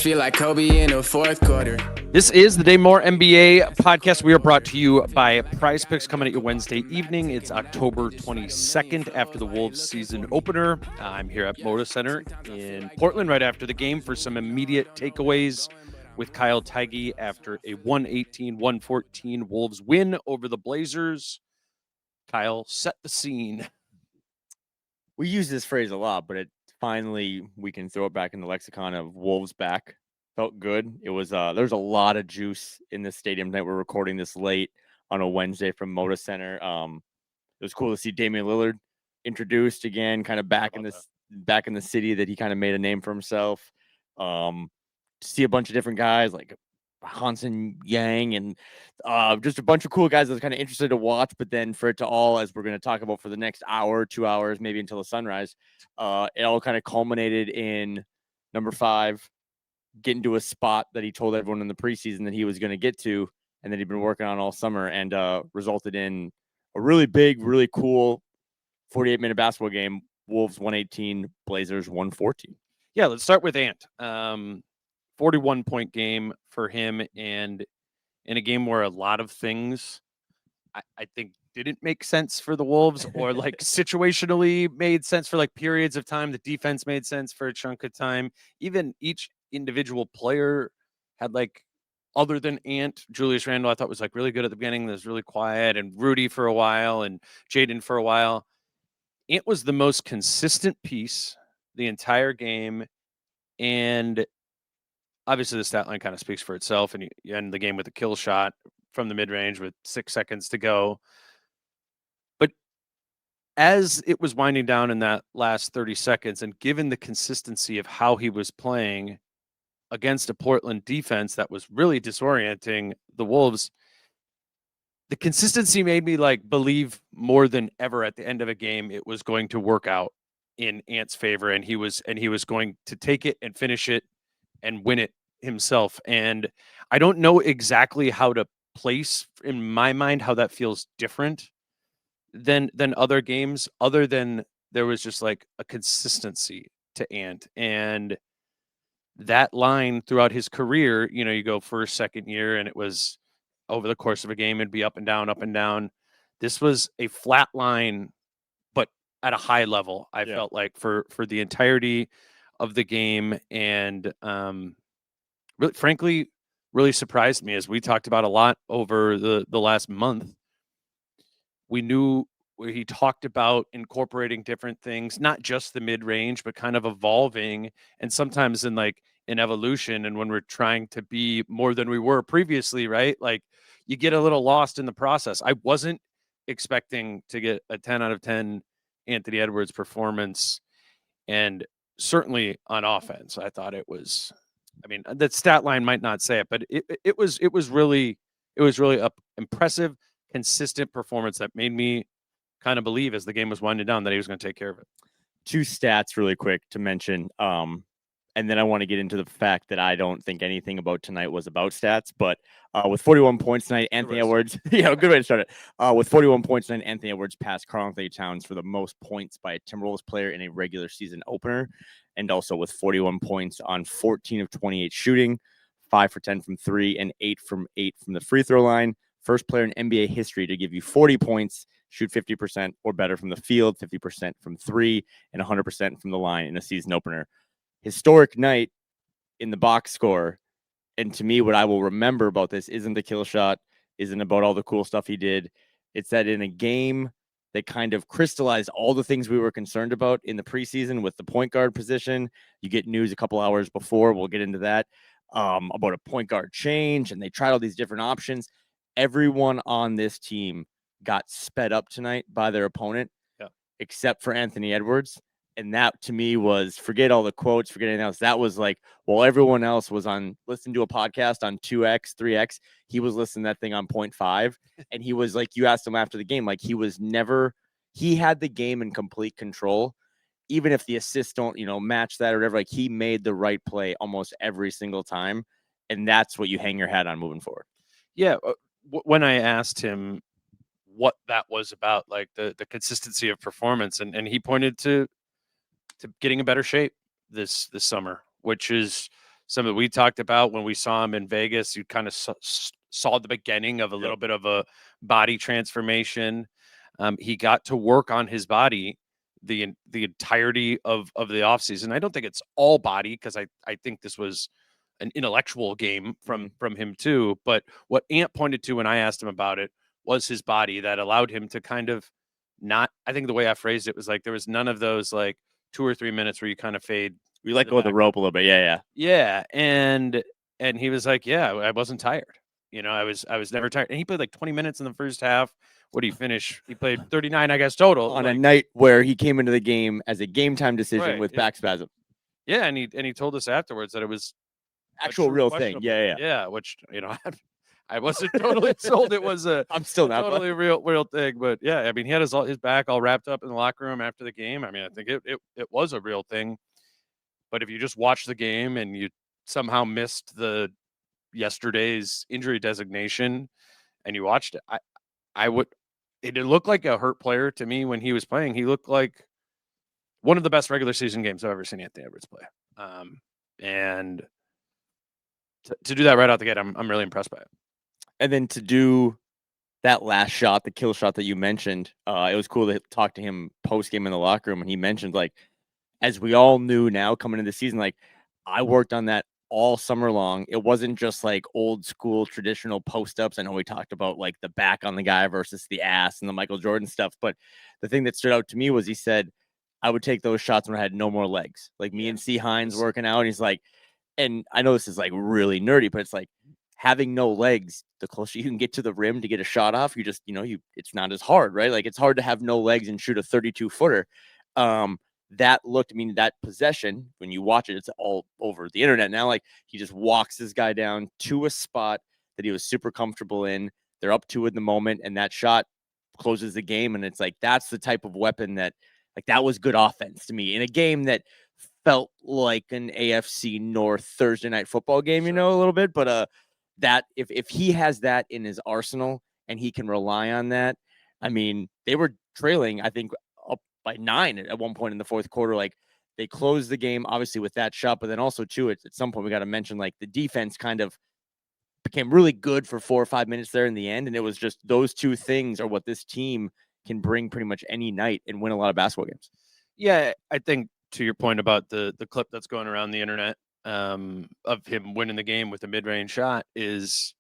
feel like Kobe in the fourth quarter. This is the Dane Moore NBA podcast. We are brought to you by Prize Picks, coming at you Wednesday evening. It's October 22nd after the Wolves season opener. I'm here at Moda Center in Portland right after the game for some immediate takeaways with Kyle Theige after a 118-114 Wolves win over the Blazers. Kyle, set the scene. We use this phrase a lot, but finally we can throw it back in the lexicon of Wolves back. Felt good. It was there's a lot of juice in this stadium tonight. We're recording this late on a Wednesday from Moda Center. It was cool to see Damian Lillard introduced again, kind of back in the city that he kind of made a name for himself. To see a bunch of different guys like Hansen Yang and just a bunch of cool guys that was kind of interested to watch, but then for it to all, as we're going to talk about for the next hour, 2 hours, maybe until the sunrise, it all kind of culminated in number 5 getting to a spot that he told everyone in the preseason that he was going to get to and that he'd been working on all summer, and resulted in a really big, really cool 48-minute basketball game. Wolves 118, Blazers 114. Yeah, let's start with Ant. 41-point game for him, and in a game where a lot of things I think didn't make sense for the Wolves, or like situationally made sense for like periods of time. The defense made sense for a chunk of time. Even each individual player had, like, other than Ant, Julius Randle, I thought was like really good at the beginning. Was really quiet, and Rudy for a while, and Jaden for a while. Ant was the most consistent piece the entire game, and obviously the stat line kind of speaks for itself, and you end the game with a kill shot from the mid-range with 6 seconds to go. But as it was winding down in that last 30 seconds, and given the consistency of how he was playing against a Portland defense that was really disorienting the Wolves, the consistency made me like believe more than ever at the end of a game it was going to work out in Ant's favor, and he was going to take it and finish it and win it himself. And I don't know exactly how to place in my mind how that feels different than other games, other than there was just like a consistency to Ant. And that line throughout his career, you go first, second year, and it was over the course of a game, it'd be up and down, up and down. This was a flat line, but at a high level, I felt like for the entirety of the game. And really, frankly, really surprised me, as we talked about a lot over the last month. We knew where he talked about incorporating different things, not just the mid-range, but kind of evolving, and sometimes in evolution. And when we're trying to be more than we were previously, right? Like, you get a little lost in the process. I wasn't expecting to get a 10 out of 10 Anthony Edwards performance, and certainly on offense, I thought it was, I mean, that stat line might not say it, but it was really impressive, consistent performance that made me kind of believe, as the game was winding down, that he was going to take care of it. 2 stats really quick to mention. And then I want to get into the fact that I don't think anything about tonight was about stats, but with 41 points tonight, Anthony Edwards, good way to start it. With 41 points tonight, Anthony Edwards passed Karl-Anthony Towns for the most points by a Timberwolves player in a regular season opener, and also with 41 points on 14 of 28 shooting, 5 for 10 from 3, and 8 from 8 from the free throw line. First player in NBA history to give you 40 points, shoot 50% or better from the field, 50% from 3, and 100% from the line in a season opener. Historic night in the box score. And to me, what I will remember about this isn't the kill shot, isn't about all the cool stuff he did. It's that in a game that kind of crystallized all the things we were concerned about in the preseason with the point guard position. You get news a couple hours before, we'll get into that, about a point guard change, and they tried all these different options. Everyone on this team got sped up tonight by their opponent, except for Anthony Edwards. And that, to me, was, forget all the quotes, forget anything else. That was like, while everyone else was listening to a podcast on 2X, 3X, he was listening to that thing on 0.5. And he was like, you asked him after the game, like, he had the game in complete control. Even if the assists don't, match that or whatever, like, he made the right play almost every single time. And that's what you hang your hat on moving forward. Yeah. When I asked him what that was about, like the consistency of performance, and he pointed to getting in better shape this summer, which is some that we talked about when we saw him in Vegas. You kind of saw the beginning of a little bit of a body transformation. He got to work on his body the entirety of the offseason. I don't think it's all body, because I think this was an intellectual game from him too. But what Ant pointed to when I asked him about it was his body that allowed him to kind of not, I think the way I phrased it was like there was none of those like 2 or 3 minutes where you kind of fade. We let go of the rope a little bit. Yeah. Yeah. And he was like, yeah, I wasn't tired. You know, I was never tired. And he played like 20 minutes in the first half. What did he finish? He played 39, I guess, total. On a night where he came into the game as a game time decision with back spasm. Yeah, and he told us afterwards that it was actual real thing. Yeah, which, you know, I wasn't totally sold it was I'm still not totally real thing, but yeah, I mean, he had his back all wrapped up in the locker room after the game. I mean, I think it was a real thing. But if you just watched the game and you somehow missed the yesterday's injury designation and you watched it, I would. It looked like a hurt player to me when he was playing. He looked like one of the best regular season games I've ever seen Anthony Edwards play. And to do that right out the gate, I'm really impressed by it. And then to do that last shot, the kill shot that you mentioned, it was cool to talk to him post game in the locker room, and he mentioned, like, as we all knew now coming into the season, like, I worked on that all summer long. It wasn't just like old school traditional post ups. I know we talked about like the back on the guy versus the ass and the Michael Jordan stuff, but the thing that stood out to me was he said, I would take those shots when I had no more legs. Like me and C. Hines working out. He's like, and I know this is like really nerdy, but it's like having no legs, the closer you can get to the rim to get a shot off, you just, it's not as hard, right? Like it's hard to have no legs and shoot a 32-footer. That looked, that possession, when you watch it, it's all over the internet now. Like he just walks this guy down to a spot that he was super comfortable in. They're up 2 in the moment, and that shot closes the game. And it's like, that's the type of weapon that, like, that was good offense to me in a game that felt like an AFC North Thursday night football game, a little bit. But that if he has that in his arsenal and he can rely on that, they were trailing, I think, by 9 at one point in the fourth quarter. Like they closed the game obviously with that shot, but then also too, at some point we got to mention, like, the defense kind of became really good for 4 or 5 minutes there in the end. And it was just those 2 things are what this team can bring pretty much any night and win a lot of basketball games. Yeah. I think to your point about the clip that's going around the internet of him winning the game with a mid-range shot is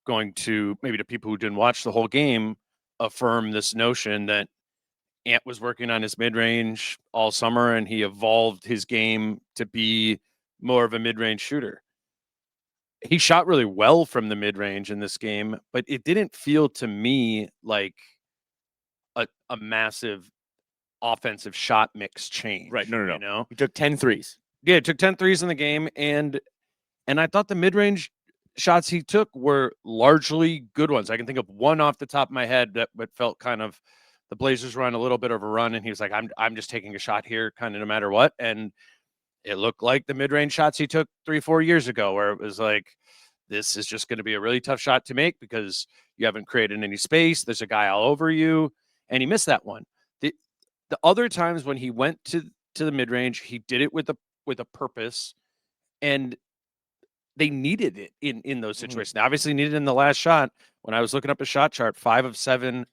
going to, maybe to people who didn't watch the whole game, affirm this notion that Ant was working on his mid-range all summer, and he evolved his game to be more of a mid-range shooter. He shot really well from the mid-range in this game, but it didn't feel to me like a massive offensive shot mix change. Right. No. He took 10 threes. Yeah, took 10 threes in the game, and I thought the mid-range shots he took were largely good ones. I can think of one off the top of my head that felt kind of, the Blazers were on a little bit of a run, and he was like, I'm just taking a shot here kind of no matter what. And it looked like the mid-range shots he took 3-4 years ago, where it was like, this is just going to be a really tough shot to make because you haven't created any space. There's a guy all over you, and he missed that one. The other times when he went to the mid-range, he did it with a purpose, and they needed it in those situations. They obviously needed it in the last shot. When I was looking up a shot chart, 5 of 7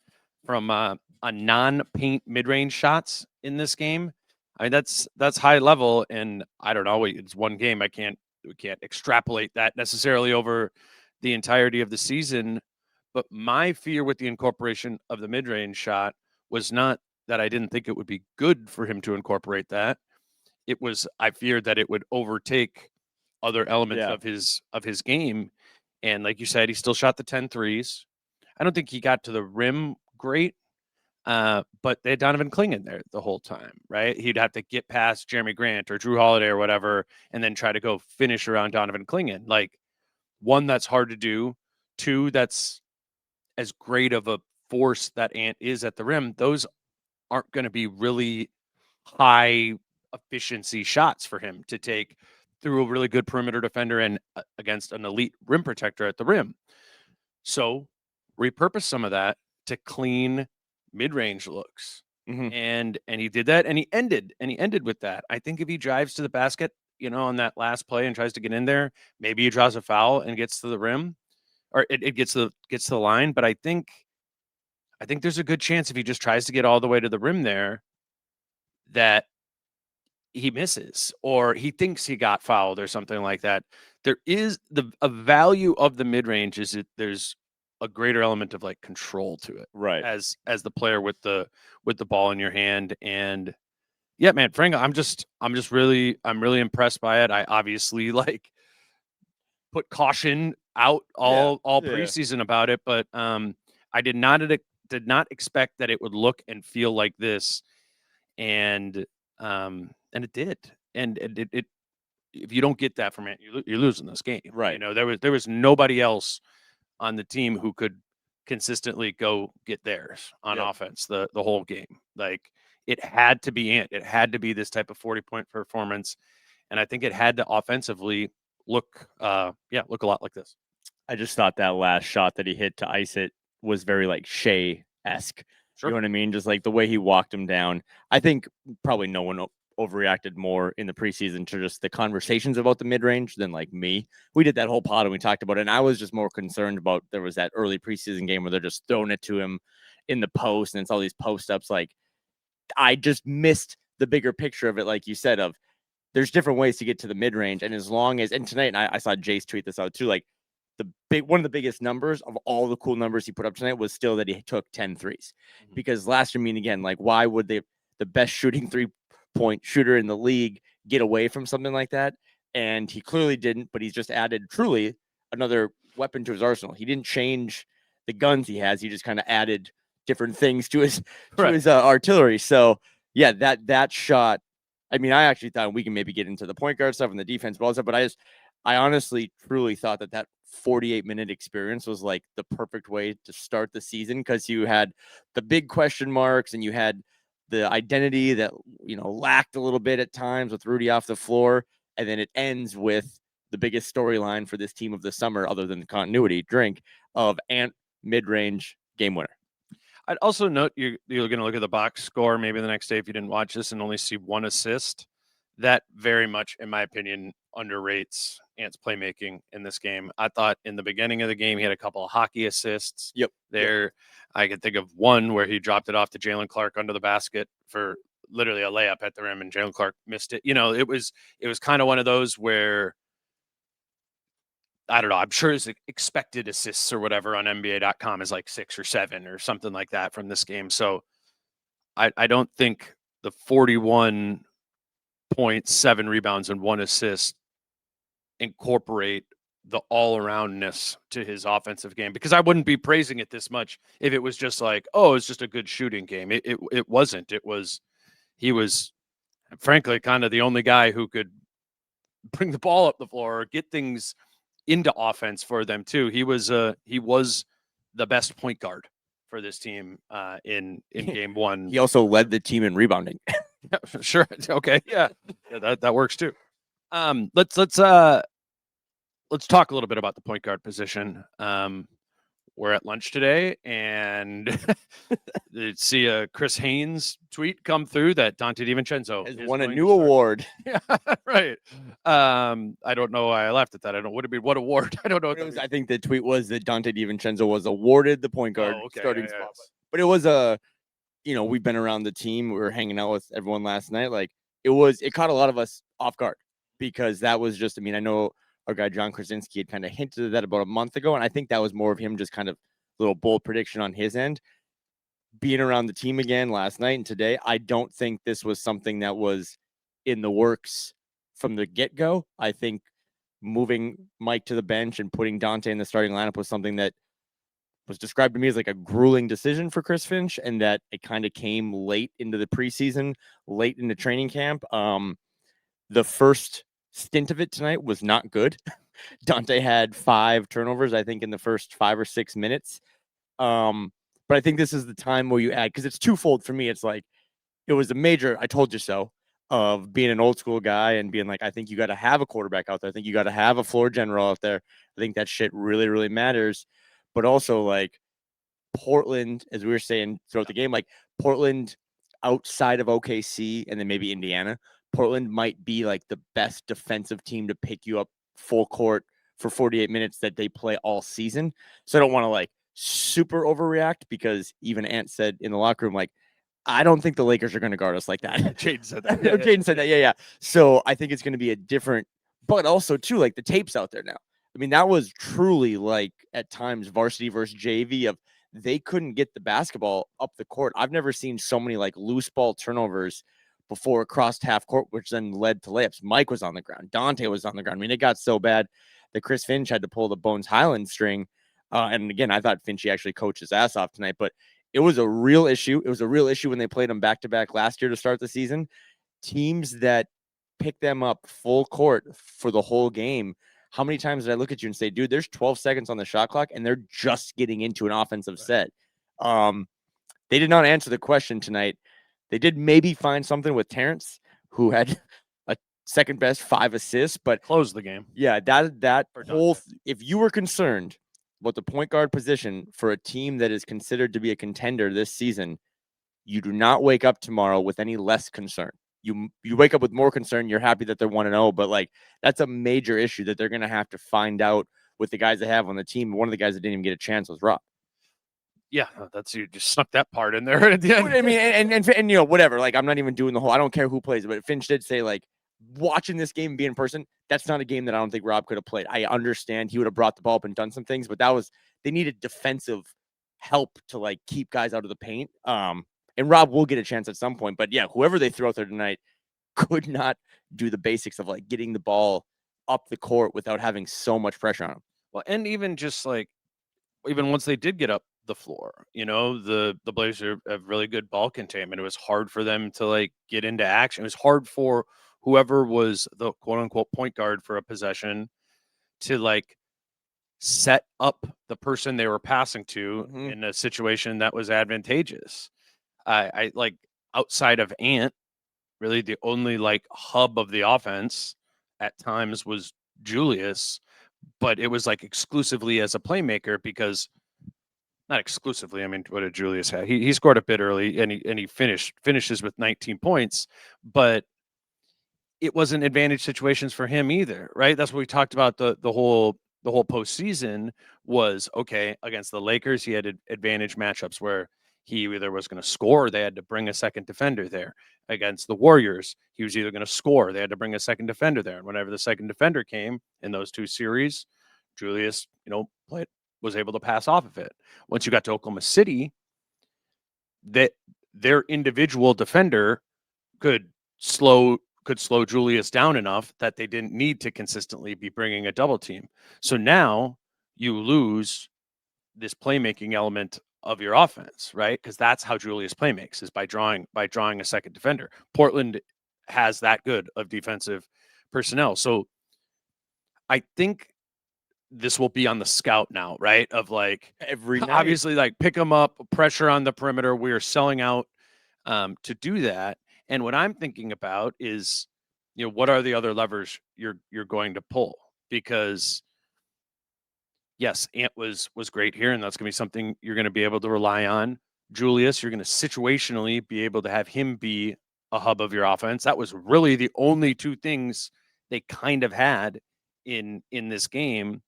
from a non-paint mid-range shots in this game. That's high level, and I don't know. It's one game. We can't extrapolate that necessarily over the entirety of the season. But my fear with the incorporation of the mid-range shot was not that I didn't think it would be good for him to incorporate that. It was, I feared that it would overtake other elements of his game. And like you said, he still shot the 10 threes. I don't think he got to the rim great, but they had Donovan Clingan there the whole time, right? He'd have to get past Jeremy Grant or Drew Holiday or whatever, and then try to go finish around Donovan Clingan. Like, 1, that's hard to do. 2, that's as great of a force that Ant is at the rim. Those aren't going to be really high efficiency shots for him to take through a really good perimeter defender and against an elite rim protector at the rim. So repurpose some of that to clean mid-range looks. And he did that, and he ended with that. I think if he drives to the basket, on that last play and tries to get in there. Maybe he draws a foul and gets to the rim, or it gets to the line. But I think there's a good chance if he just tries to get all the way to the rim there that he misses or he thinks he got fouled or something like that. There is a value of the mid range is that there's a greater element of like control to it, Right. As the player with the ball in your hand. And yeah, man, Frank, I'm really impressed by it. I obviously like put caution out all preseason about it, but I did not expect that it would look and feel like this, and it did. And it if you don't get that from it, you're losing this game. Right. There was nobody else on the team who could consistently go get theirs on offense the whole game. Like it had to be Ant. It had to be this type of 40-point performance, and I think it had to offensively look a lot like this. I just thought that last shot that he hit to ice it was very like Shea-esque. Sure. You know what I mean? Just like the way he walked him down. I think probably no one overreacted more in the preseason to just the conversations about the mid-range than like me. We did that whole pod and we talked about it, and I was just more concerned about there was that early preseason game where they're just throwing it to him in the post and it's all these post-ups. Like I just missed the bigger picture of it, like you said, of there's different ways to get to the mid-range. And as long as, and tonight, and I saw Jace tweet this out too, like one of the biggest numbers of all the cool numbers he put up tonight was still that he took 10 threes. Because last year, again, like why would the best shooting 3-point shooter in the league get away from something like that? And he clearly didn't, but he's just added truly another weapon to his arsenal. He didn't change the guns he has. He just kind of added different things to his artillery. So yeah, that shot, I mean, I actually thought we can maybe get into the point guard stuff and the defense, but all stuff, but I honestly truly thought that 48-minute experience was like the perfect way to start the season, because you had the big question marks and you had the identity that, lacked a little bit at times with Rudy off the floor. And then it ends with the biggest storyline for this team of the summer, other than the continuity of Ant mid-range game winner. I'd also note you're going to look at the box score maybe the next day if you didn't watch this and only see one assist. That very much, in my opinion, underrates Ant's playmaking in this game. I thought in the beginning of the game he had a couple of hockey assists. I could think of one where he dropped it off to Jalen Clark under the basket for literally a layup at the rim, and Jalen Clark missed it. It was kind of one of those where, I don't know, I'm sure his expected assists or whatever on NBA.com is like 6 or 7 or something like that from this game. So I don't think the 41.7 rebounds and 1 assist incorporate the all-aroundness to his offensive game, because I wouldn't be praising it this much if it was just like, oh, it's just a good shooting game. It wasn't. He was frankly kind of the only guy who could bring the ball up the floor or get things into offense for them too. He was the best point guard for this team in game one. He also led the team in rebounding. Yeah, sure. Okay. Yeah, that works too. Let's talk a little bit about the point guard position. We're at lunch today, and see a Chris Haynes tweet come through that Dante DiVincenzo has won a new award. Yeah, right. I don't know why I laughed at that. I don't. What award? I don't know. I think the tweet was that Dante DiVincenzo was awarded the point guard starting spot. But it was we've been around the team. We were hanging out with everyone last night. Like it caught a lot of us off guard, because that was just, I know our guy John Krasinski had kind of hinted at that about a month ago, and I think that was more of him just kind of a little bold prediction on his end. Being around the team again last night and today, I don't think this was something that was in the works from the get-go. I think moving Mike to the bench and putting Dante in the starting lineup was something that was described to me as like a grueling decision for Chris Finch, and that it kind of came late into the preseason, late into training camp. The first stint of it tonight was not good. Dante had 5 turnovers, I think, in the first 5 or 6 minutes. But I think this is the time where you add, because it's twofold for me. It's like, it was a major, I told you so, of being an old school guy and being like, I think you got to have a quarterback out there. I think you got to have a floor general out there. I think that shit really, really matters. But also, like, Portland, as we were saying throughout the game, like, Portland, outside of OKC and then maybe Indiana, Portland might be like the best defensive team to pick you up full court for 48 minutes that they play all season. So I don't want to like super overreact, because even Ant said in the locker room, like, I don't think the Lakers are going to guard us like that. Jaden said that. Jaden said that. Yeah. So I think it's going to be a different, but also too, like the tape's out there now. I mean, that was truly like at times varsity versus JV of they couldn't get the basketball up the court. I've never seen so many like loose ball turnovers before across half court, which then led to layups. Mike was on the ground. Dante was on the ground. I mean, it got so bad that Chris Finch had to pull the Bones Highland string. And again, I thought Finchy actually coached his ass off tonight, but it was a real issue. It was a real issue when they played them back-to-back last year to start the season. Teams that pick them up full court for the whole game, how many times did I look at you and say, dude, there's 12 seconds on the shot clock, and they're just getting into an offensive set? They did not answer the question tonight. They did maybe find something with Terrence, who had a second best 5 assists, but closed the game. Yeah, that whole if you were concerned about the point guard position for a team that is considered to be a contender this season, you do not wake up tomorrow with any less concern. You wake up with more concern. You're happy that they're 1-0, but like that's a major issue that they're going to have to find out with the guys they have on the team. One of the guys that didn't even get a chance was Rob. Yeah, that's, you just snuck that part in there at the end. I mean, and you know, whatever. Like, I'm not even doing the whole. I don't care who plays it, but Finch did say like, watching this game and be in person, that's not a game that I don't think Rob could have played. I understand he would have brought the ball up and done some things, but they needed defensive help to like keep guys out of the paint. And Rob will get a chance at some point, but yeah, whoever they throw out there tonight could not do the basics of like getting the ball up the court without having so much pressure on them. Well, and even just like, even once they did get up the floor, you know, the Blazers have really good ball containment. It was hard for them to like get into action. It was hard for whoever was the quote unquote point guard for a possession to like set up the person they were passing to in a situation that was advantageous. I like, outside of Ant, really the only like hub of the offense at times was Julius, but it was like exclusively as a playmaker, because not exclusively. I mean, what did Julius have? He scored a bit early, and he finishes with 19 points, but it wasn't advantage situations for him either, right? That's what we talked about the whole postseason was, okay, against the Lakers, he had advantage matchups where he either was going to score or they had to bring a second defender there. Against the Warriors, he was either going to score, they had to bring a second defender there. And whenever the second defender came in those two series, Julius, was able to pass off of it. Once you got to Oklahoma City, that their individual defender could slow Julius down enough that they didn't need to consistently be bringing a double team. So now you lose this playmaking element of your offense, right? Because that's how Julius playmakes, is by drawing a second defender. Portland has that good of defensive personnel. So I think this will be on the scout now, right? Of like every night. Obviously, like, pick them up, pressure on the perimeter. We are selling out to do that. And what I'm thinking about is, what are the other levers you're going to pull? Because yes, Ant was great here, and that's going to be something you're going to be able to rely on. Julius, you're going to situationally be able to have him be a hub of your offense. That was really the only two things they kind of had in this game.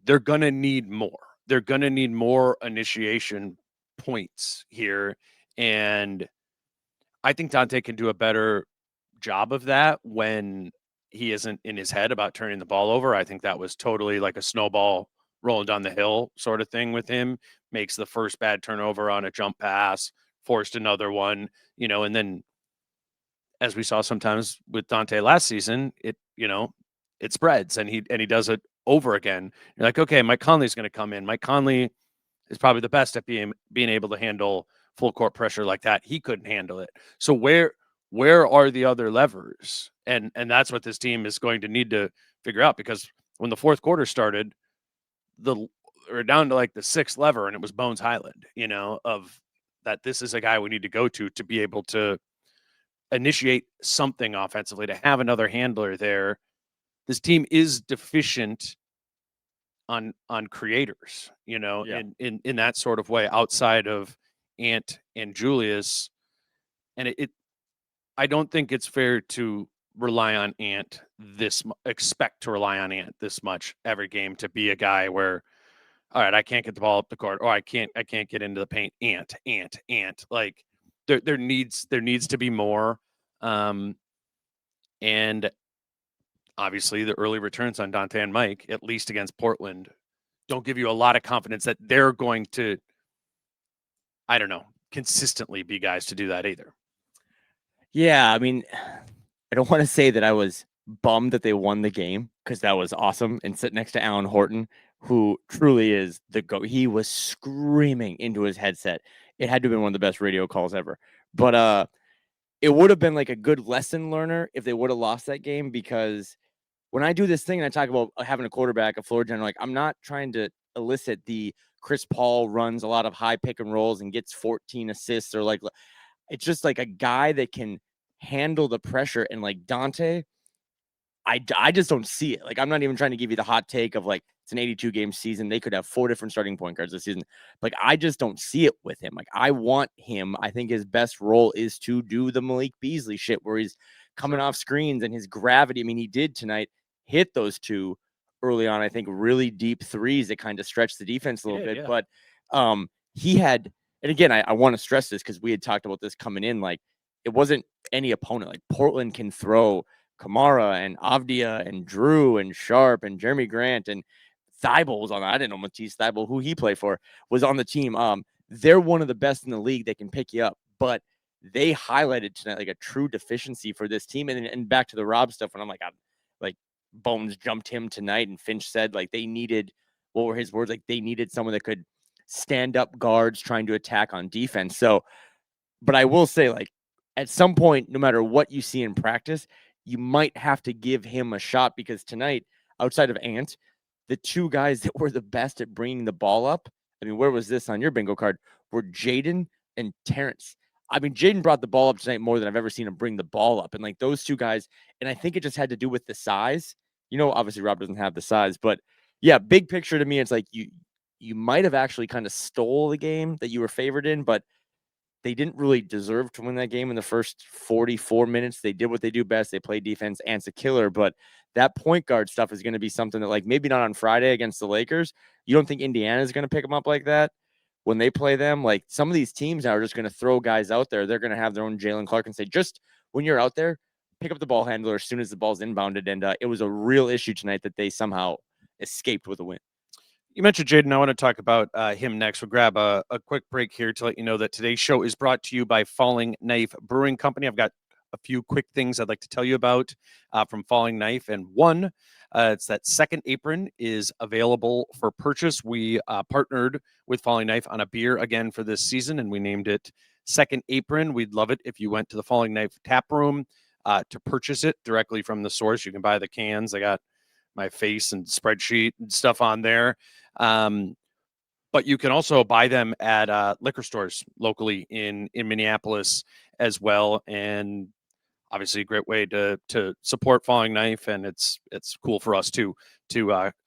They're going to need more. They're going to need more initiation points here. And I think Dante can do a better job of that when he isn't in his head about turning the ball over. I think that was totally like a snowball rolling down the hill sort of thing with him. Makes the first bad turnover on a jump pass, forced another one, and then as we saw sometimes with Dante last season, it spreads and he does it over again. You're like, okay, Mike Conley's going to come in. Mike Conley is probably the best at being able to handle full court pressure like that. He couldn't handle it. So where are the other levers? And that's what this team is going to need to figure out, because when the fourth quarter started, we're down to like the sixth lever, and it was Bones Highland, of that. This is a guy we need to go to be able to initiate something offensively, to have another handler there. This team is deficient on creators, in that sort of way, outside of Ant and Julius. And I don't think it's fair to rely on Ant expect to rely on Ant this much every game to be a guy where, all right, I can't get the ball up the court, or I can't get into the paint. Ant. Like there needs to be more. And obviously the early returns on Dante and Mike, at least against Portland, don't give you a lot of confidence that they're going to, I don't know, consistently be guys to do that either. Yeah, I mean, I don't want to say that I was bummed that they won the game because that was awesome. And sit next to Alan Horton, who truly is the GOAT. He was screaming into his headset. It had to have been one of the best radio calls ever. But it would have been like a good lesson learner if they would have lost that game, because when I do this thing and I talk about having a quarterback, a floor general, like I'm not trying to elicit the Chris Paul runs a lot of high pick and rolls and gets 14 assists, or like it's just like a guy that can handle the pressure. And like Dante, I just don't see it. Like, I'm not even trying to give you the hot take of like, it's an 82 game season. They could have 4 different starting point guards this season. Like, I just don't see it with him. Like, I want him. I think his best role is to do the Malik Beasley shit where he's coming off screens and his gravity. I mean, he did tonight hit those 2 early on, I think really deep threes that kind of stretched the defense a little bit. Yeah. But he had, and again, I want to stress this because we had talked about this coming in. Like, it wasn't any opponent. Like, Portland can throw Kamara and Avdia and Drew and Sharp and Jeremy Grant and Thibault was on. I didn't know Matisse Thibault, who he played for, was on the team. They're one of the best in the league that can pick you up, but they highlighted tonight like a true deficiency for this team. And back to the Rob stuff, when I'm like Bones jumped him tonight, and Finch said like they needed, what were his words? Like they needed someone that could stand up guards trying to attack on defense. So, but I will say, like, at some point, no matter what you see in practice, you might have to give him a shot, because tonight, outside of Ant, the 2 guys that were the best at bringing the ball up, I mean, where was this on your bingo card, were Jaden and Terrence. I mean, Jaden brought the ball up tonight more than I've ever seen him bring the ball up. And like those 2 guys, and I think it just had to do with the size. You know, obviously Rob doesn't have the size, but yeah, big picture to me, it's like you might have actually kind of stole the game that you were favored in, but they didn't really deserve to win that game in the first 44 minutes. They did what they do best. They played defense. Ant's a killer, but that point guard stuff is going to be something that, like, maybe not on Friday against the Lakers. You don't think Indiana is going to pick them up like that when they play them? Like, some of these teams now are just going to throw guys out there. They're going to have their own Jalen Clark and say, just when you're out there, pick up the ball handler as soon as the ball's inbounded. And it was a real issue tonight that they somehow escaped with a win. You mentioned Jaden. I want to talk about him next. We'll grab a quick break here to let you know that today's show is brought to you by Falling Knife Brewing Company. I've got a few quick things I'd like to tell you about from Falling Knife. And one, it's that Second Apron is available for purchase. We partnered with Falling Knife on a beer again for this season, and we named it Second Apron. We'd love it if you went to the Falling Knife tap room to purchase it directly from the source. You can buy the cans. I got my face and spreadsheet and stuff on there. But you can also buy them at liquor stores locally in Minneapolis as well. And obviously a great way to support Falling Knife. And it's cool for us to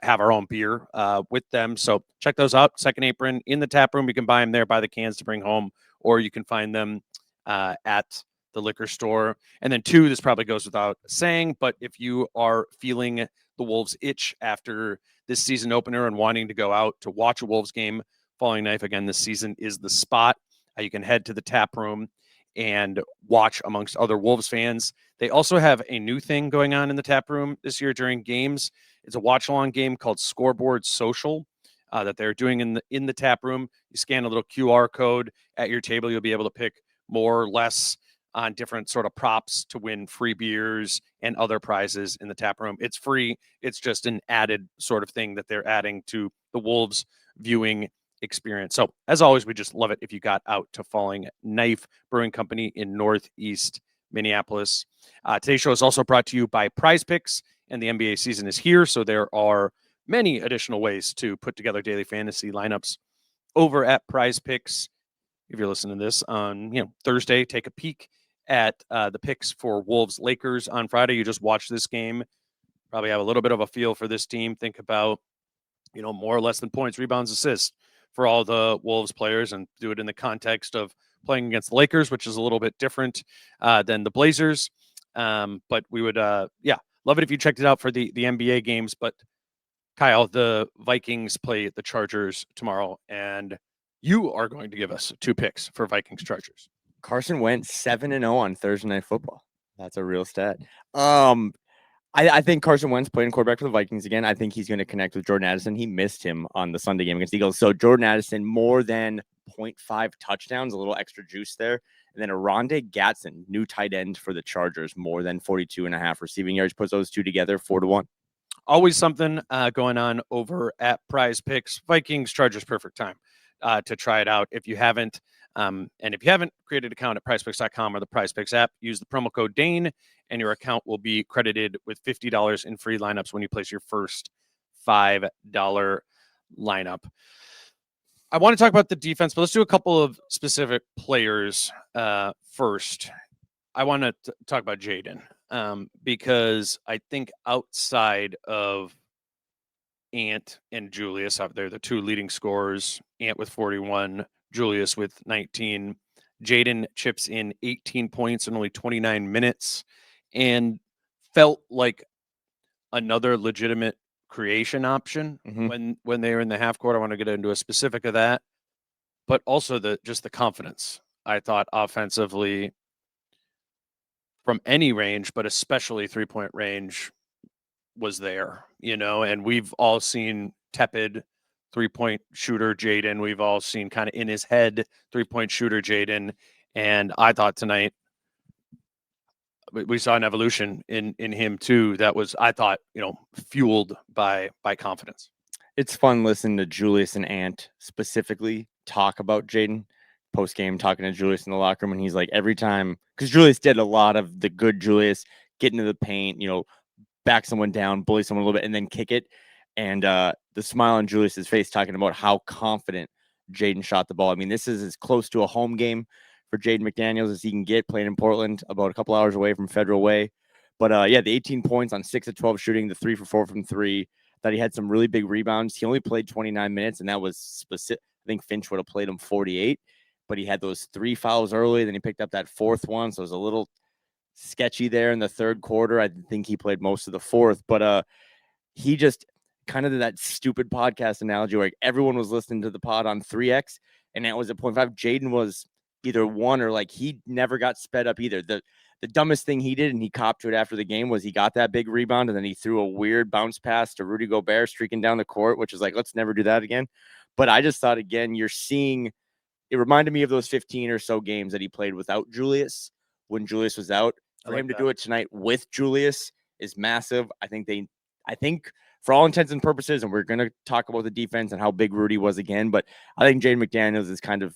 have our own beer with them. So check those out. Second Apron in the tap room. You can buy them there, buy the cans to bring home, or you can find them at the liquor store. And then 2, this probably goes without saying, but if you are feeling the Wolves itch after this season opener and wanting to go out to watch a Wolves game, Falling Knife again this season is the spot. You can head to the tap room and watch amongst other Wolves fans. They also have a new thing going on in the tap room this year during games. It's a watch along game called Scoreboard Social that they're doing in the tap room. You scan a little QR code at your table. You'll be able to pick more or less on different sort of props to win free beers and other prizes in the tap room. It's free. It's just an added sort of thing that they're adding to the Wolves viewing experience. So as always, we just love it if you got out to Falling Knife Brewing Company in Northeast Minneapolis. Today's show is also brought to you by Prize Picks, and the NBA season is here. So there are many additional ways to put together daily fantasy lineups over at Prize Picks. If you're listening to this on Thursday, take a peek at the picks for Wolves Lakers on Friday. You just watch this game, probably have a little bit of a feel for this team. Think about more or less than points, rebounds, assists for all the Wolves players, and do it in the context of playing against the Lakers, which is a little bit different than the Blazers. But we would, love it if you checked it out for the NBA games. But Kyle, the Vikings play the Chargers tomorrow, and you are going to give us 2 picks for Vikings Chargers. Carson Wentz 7-0 on Thursday Night Football. That's a real stat. I think Carson Wentz playing quarterback for the Vikings again. I think he's going to connect with Jordan Addison. He missed him on the Sunday game against the Eagles. So Jordan Addison, more than 0.5 touchdowns, a little extra juice there. And then Rondé Gatson, new tight end for the Chargers, more than 42.5 receiving yards. Puts those two together, 4-1. Always something going on over at Prize Picks. Vikings Chargers, perfect time to try it out. If you haven't, and if you haven't created an account at prizepicks.com or the Prize Picks app, use the promo code Dane, and your account will be credited with $50 in free lineups when you place your first $5 lineup. I want to talk about the defense, but let's do a couple of specific players first. I want to talk about Jaden because I think outside of Ant and Julius, they're the 2 leading scorers, Ant with 41, Julius with 19. Jaden chips in 18 points in only 29 minutes and felt like another legitimate creation option when they were in the half court. I want to get into a specific of that, but also the confidence. I thought offensively from any range, but especially 3-point range was there, and we've all seen tepid 3-point shooter Jaden. We've all seen kind of in his head 3-point shooter Jaden. And I thought tonight we saw an evolution in him too. That was, I thought, fueled by confidence. It's fun listening to Julius and Ant specifically talk about Jaden post game, talking to Julius in the locker room. And he's like, every time, because Julius did a lot of the good Julius, get into the paint, back someone down, bully someone a little bit, and then kick it. And the smile on Julius's face talking about how confident Jaden shot the ball. I mean, this is as close to a home game for Jaden McDaniels as he can get, playing in Portland, about a couple hours away from Federal Way. But the 18 points on 6 of 12 shooting, the 3 for 4 from 3. That he had some really big rebounds. He only played 29 minutes, and that was specific. I think Finch would have played him 48, but he had those 3 fouls early. Then he picked up that 4th one, so it was a little sketchy there in the 3rd quarter. I think he played most of the 4th, but he just kind of did that stupid podcast analogy where everyone was listening to the pod on 3X, and that was at 0.5. Jaden was either 1 or he never got sped up either. The dumbest thing he did, and he copped to it after the game, was he got that big rebound and then he threw a weird bounce pass to Rudy Gobert streaking down the court, which is let's never do that again. But I just thought, again, you're seeing, it reminded me of those 15 or so games that he played without Julius when Julius was out. For him to do it tonight with Julius is massive. I think for all intents and purposes, and we're going to talk about the defense and how big Rudy was again, but I think Jaden McDaniels is kind of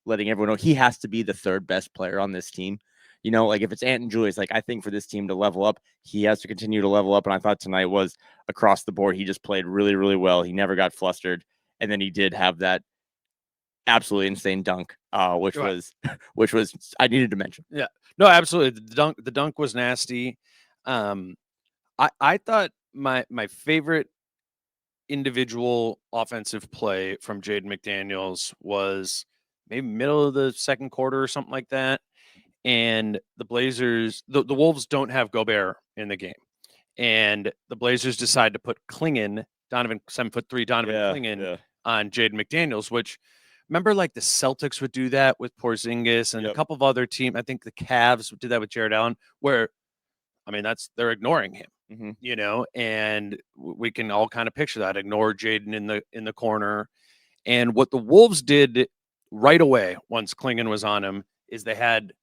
letting everyone know he has to be the 3rd best player on this team. If it's Ant and Julius, I think for this team to level up, he has to continue to level up. And I thought tonight was across the board. He just played really, really well. He never got flustered. And then he did have that absolutely insane dunk, which was I needed to mention. Yeah, no, absolutely. The dunk was nasty. I thought my favorite individual offensive play from Jaden McDaniels was maybe middle of the 2nd quarter or something like that. And the Blazers, the Wolves don't have Gobert in the game. And the Blazers decide to put Klingon, 7'3" Klingon on Jaden McDaniels, which, remember, the Celtics would do that with Porzingis and a couple of other teams. I think the Cavs did that with Jared Allen, where, they're ignoring him, and we can all kind of picture that, ignore Jaden in the corner. And what the Wolves did right away once Klingon was on him is they had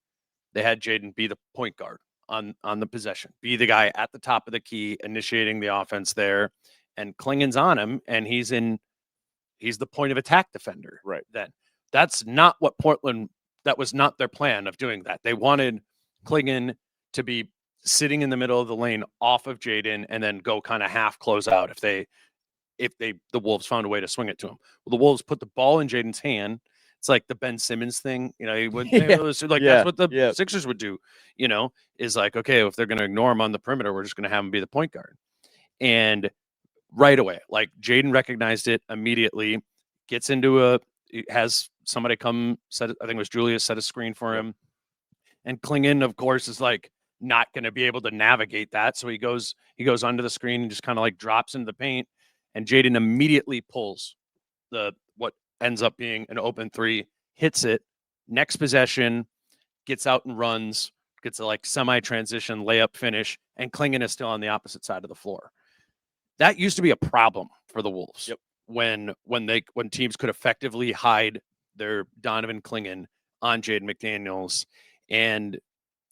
Jaden be the point guard on the possession, be the guy at the top of the key, initiating the offense there, and Klingon's on him, and he's the point of attack defender. Right. Then that's not what Portland, that was not their plan of doing that. They wanted Klingon to be sitting in the middle of the lane off of Jaden and then go kind of half close out if the Wolves found a way to swing it to him. Well, the Wolves put the ball in Jaden's hand. It's like the Ben Simmons thing, he would that's what the Sixers would do, is okay, if they're going to ignore him on the perimeter, we're just going to have him be the point guard. And right away, Jaden recognized it immediately, has somebody I think it was Julius, set a screen for him. And Klingon, of course, is like not going to be able to navigate that. So he goes under the screen and just kind of like drops into the paint. And Jaden immediately pulls what ends up being an open three, hits it. Next possession, gets out and runs, gets a like semi-transition layup finish, and Klingon is still on the opposite side of the floor. That used to be a problem for the Wolves. Yep. When teams could effectively hide their Donovan Klingon on Jaden McDaniels, and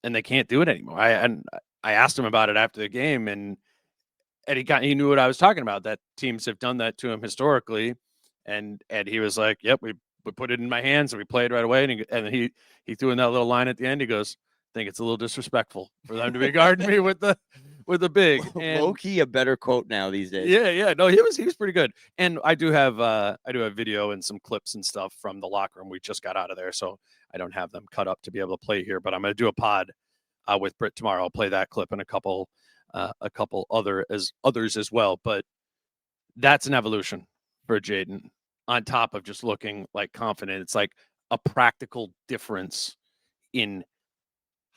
they can't do it anymore. I asked him about it after the game, and he knew what I was talking about. That teams have done that to him historically, and he was like, "Yep, we put it in my hands and we played right away." And he threw in that little line at the end. He goes, "I think it's a little disrespectful for them to be guarding me with the big." And low key a better quote now these days. Yeah. No, he was pretty good. And I do have video and some clips and stuff from the locker room. We just got out of there, so I don't have them cut up to be able to play here. But I'm going to do a pod with Britt tomorrow. I'll play that clip and a couple others as well. But that's an evolution for Jaden, on top of just looking like confident. It's like a practical difference in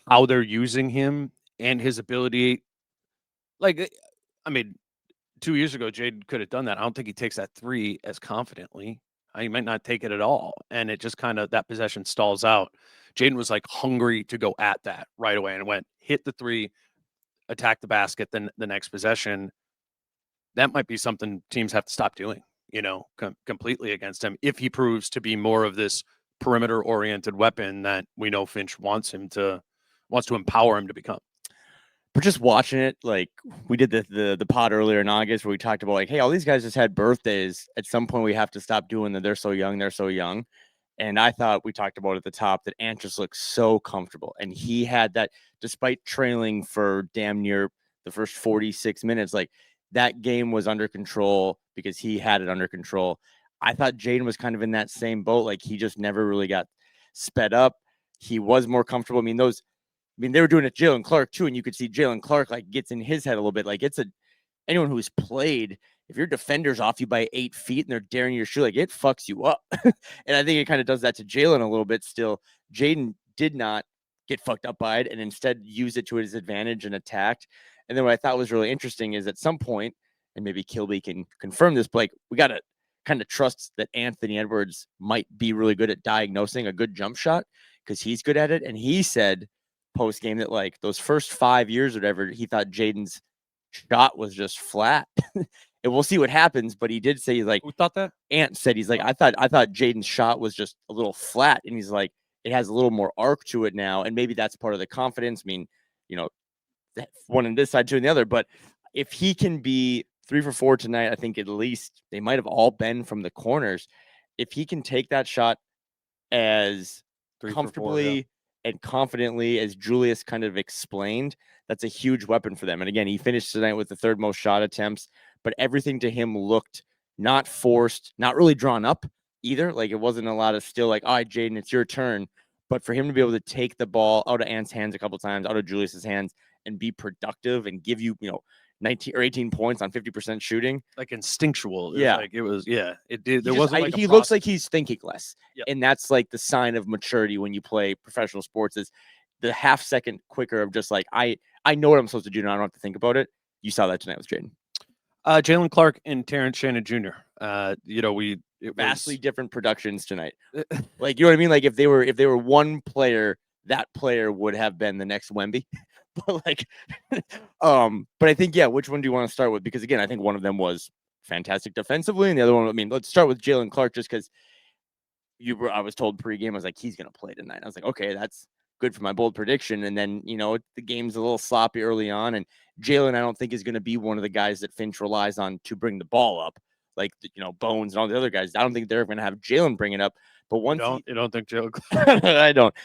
how they're using him and his ability. Like, I mean, 2 years ago, Jaden could have done that. I don't think he takes that three as confidently. He might not take it at all. And it just kind of, that possession stalls out. Jaden was like hungry to go at that right away and went, hit the three, attack the basket, then the next possession. That might be something teams have to stop doing, completely against him, if he proves to be more of this perimeter oriented weapon that we know Finch wants to empower him to become. But just watching it, like we did the pod earlier in August where we talked about like, hey, all these guys just had birthdays. At some point we have to stop doing that. They're so young. And I thought we talked about at the top that Ant just looked so comfortable. And he had that, despite trailing for damn near the first 46 minutes, like that game was under control because he had it under control. I thought Jaden was kind of in that same boat. Like he just never really got sped up. He was more comfortable. They were doing it to Jalen Clark too. And you could see Jalen Clark like gets in his head a little bit. Like anyone who's played, if your defender's off you by 8 feet and they're daring your shoe, like it fucks you up. And I think it kind of does that to Jalen a little bit still. Jaden did not get fucked up by it and instead used it to his advantage and attacked. And then what I thought was really interesting is at some point, and maybe Kilby can confirm this, but like we got to kind of trust that Anthony Edwards might be really good at diagnosing a good jump shot because he's good at it. And he said post game that like those first 5 years or whatever, he thought Jaden's shot was just flat. And we'll see what happens. But he did say, he's like, who thought that? Ant said, he's like, I thought Jaden's shot was just a little flat. And he's like, it has a little more arc to it now. And maybe that's part of the confidence. I mean, one on this side, two on the other. But if he can be 3 for 4 tonight, I think at least they might have all been from the corners. If he can take that shot as comfortably and confidently as Julius kind of explained, that's a huge weapon for them. And again, he finished tonight with the third most shot attempts, but everything to him looked not forced, not really drawn up either. Like it wasn't a lot of still like, all right, Jaden, it's your turn. But for him to be able to take the ball out of Ant's hands a couple of times, out of Julius's hands, and be productive and give you, 19 or 18 points on 50% shooting, like instinctual. Yeah. It was. It did. There wasn't. Like he looks like he's thinking less, Yep. And that's like the sign of maturity when you play professional sports. Is the half second quicker of just like I know what I'm supposed to do now. I don't have to think about it. You saw that tonight with Jaden. Jalen Clark and Terrence Shannon Jr. Vastly different productions tonight. Like you know what I mean? Like if they were one player, that player would have been the next Wemby. But like, but I think, which one do you want to start with? Because again, I think one of them was fantastic defensively, and the other one, let's start with Jalen Clark, just because I was told pregame, I was like, he's going to play tonight. I was like, okay, that's good for my bold prediction. And then, the game's a little sloppy early on, and Jalen, I don't think is going to be one of the guys that Finch relies on to bring the ball up, like, Bones and all the other guys. I don't think they're going to have Jalen bring it up. But once you don't think Jalen Clark? I don't.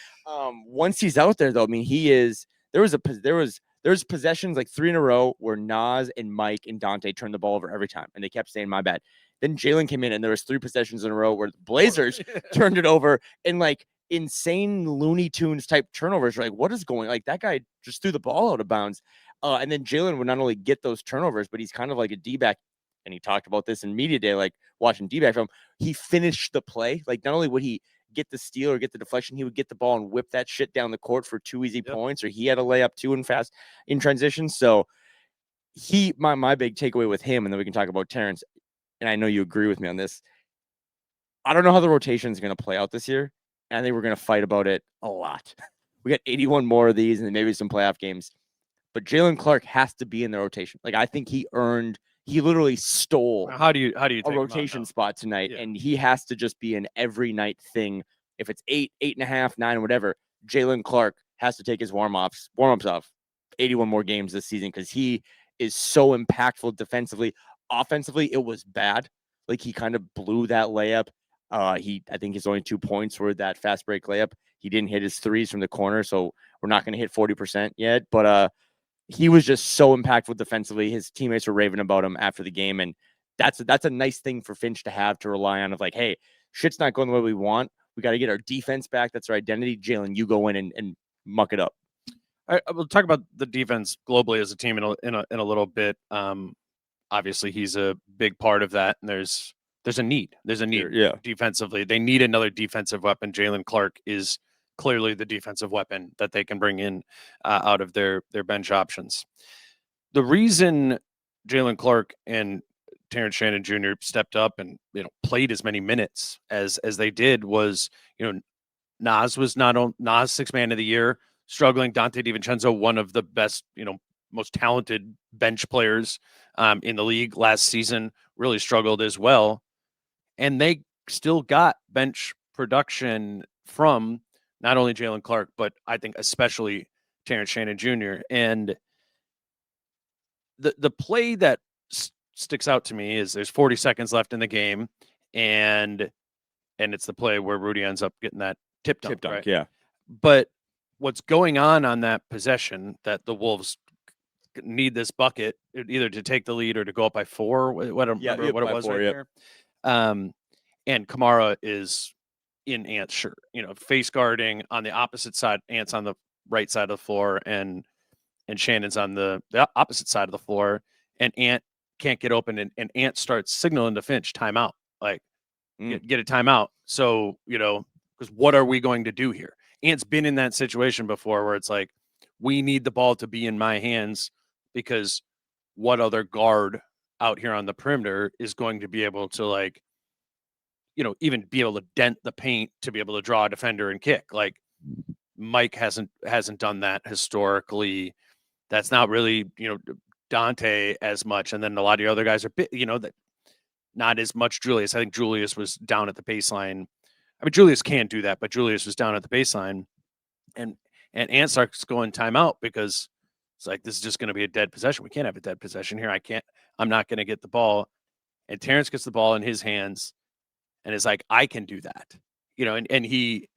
Once he's out there, though, I mean, he is. There was possessions like 3 in a row where Nas and Mike and Dante turned the ball over every time, and they kept saying my bad. Then Jalen came in, and there was 3 possessions in a row where the Blazers turned it over, and like insane Looney Tunes type turnovers. Like, what is going? Like that guy just threw the ball out of bounds, and then Jalen would not only get those turnovers, but he's kind of like a D-back. And he talked about this in media day, like watching D-back from him. He finished the play. Like not only would he get the steal or get the deflection, he would get the ball and whip that shit down the court for 2 easy points, or he had a layup too in transition. So my big takeaway with him, and then we can talk about Terrence, and I know you agree with me on this. I don't know how the rotation is going to play out this year. And I think we're going to fight about it a lot. We got 81 more of these and maybe some playoff games. But Jalen Clark has to be in the rotation. Like, I think he literally stole How do you a rotation spot tonight. Yeah. And he has to just be an every night thing. If it's 8.5, 9, whatever, Jalen Clark has to take his warm-ups off 81 more games this season because he is so impactful defensively. Offensively, it was bad. Like, he kind of blew that layup. I think his only 2 points were that fast break layup. He didn't hit his threes from the corner, so we're not going to hit 40% yet. But he was just so impactful defensively. His teammates were raving about him after the game, and that's a nice thing for Finch to have to rely on. Of like, hey, shit's not going the way we want. We got to get our defense back. That's our identity. Jalen, you go in and muck it up. I will talk about the defense globally as a team in a little bit. Obviously, he's a big part of that, and there's a need. There's a need defensively. They need another defensive weapon. Jalen Clark is clearly the defensive weapon that they can bring in out of their bench options. The reason Jalen Clark and Terrence Shannon Jr. stepped up and played as many minutes as they did was Nas was Nas sixth man of the year, struggling. Dante DiVincenzo, one of the best most talented bench players in the league last season, really struggled as well. And they still got bench production from not only Jalen Clark, but I think especially Terrence Shannon Jr. And the play that sticks out to me is there's 40 seconds left in the game, and it's the play where Rudy ends up getting that tip dunk, right? Yeah. But what's going on that possession that the Wolves need this bucket either to take the lead or to go up by 4, what it was right there. And Kamara is in Ant's shirt, face guarding on the opposite side. Ant's on the right side of the floor, and Shannon's on the opposite side of the floor, and Ant can't get open, and Ant starts signaling to Finch timeout, like get a timeout. So because what are we going to do here? Ant's been in that situation before where it's like, we need the ball to be in my hands, because what other guard out here on the perimeter is going to be able to even be able to dent the paint to be able to draw a defender and kick? Like, Mike hasn't done that historically. That's not really, Dante as much. And then a lot of the other guys are, that not as much Julius. I think Julius was down at the baseline. I mean, Julius can't do that, but Julius was down at the baseline, and Ant starts going timeout because it's like, this is just going to be a dead possession. We can't have a dead possession here. I'm not going to get the ball. And Terrence gets the ball in his hands and is like, I can do that. And he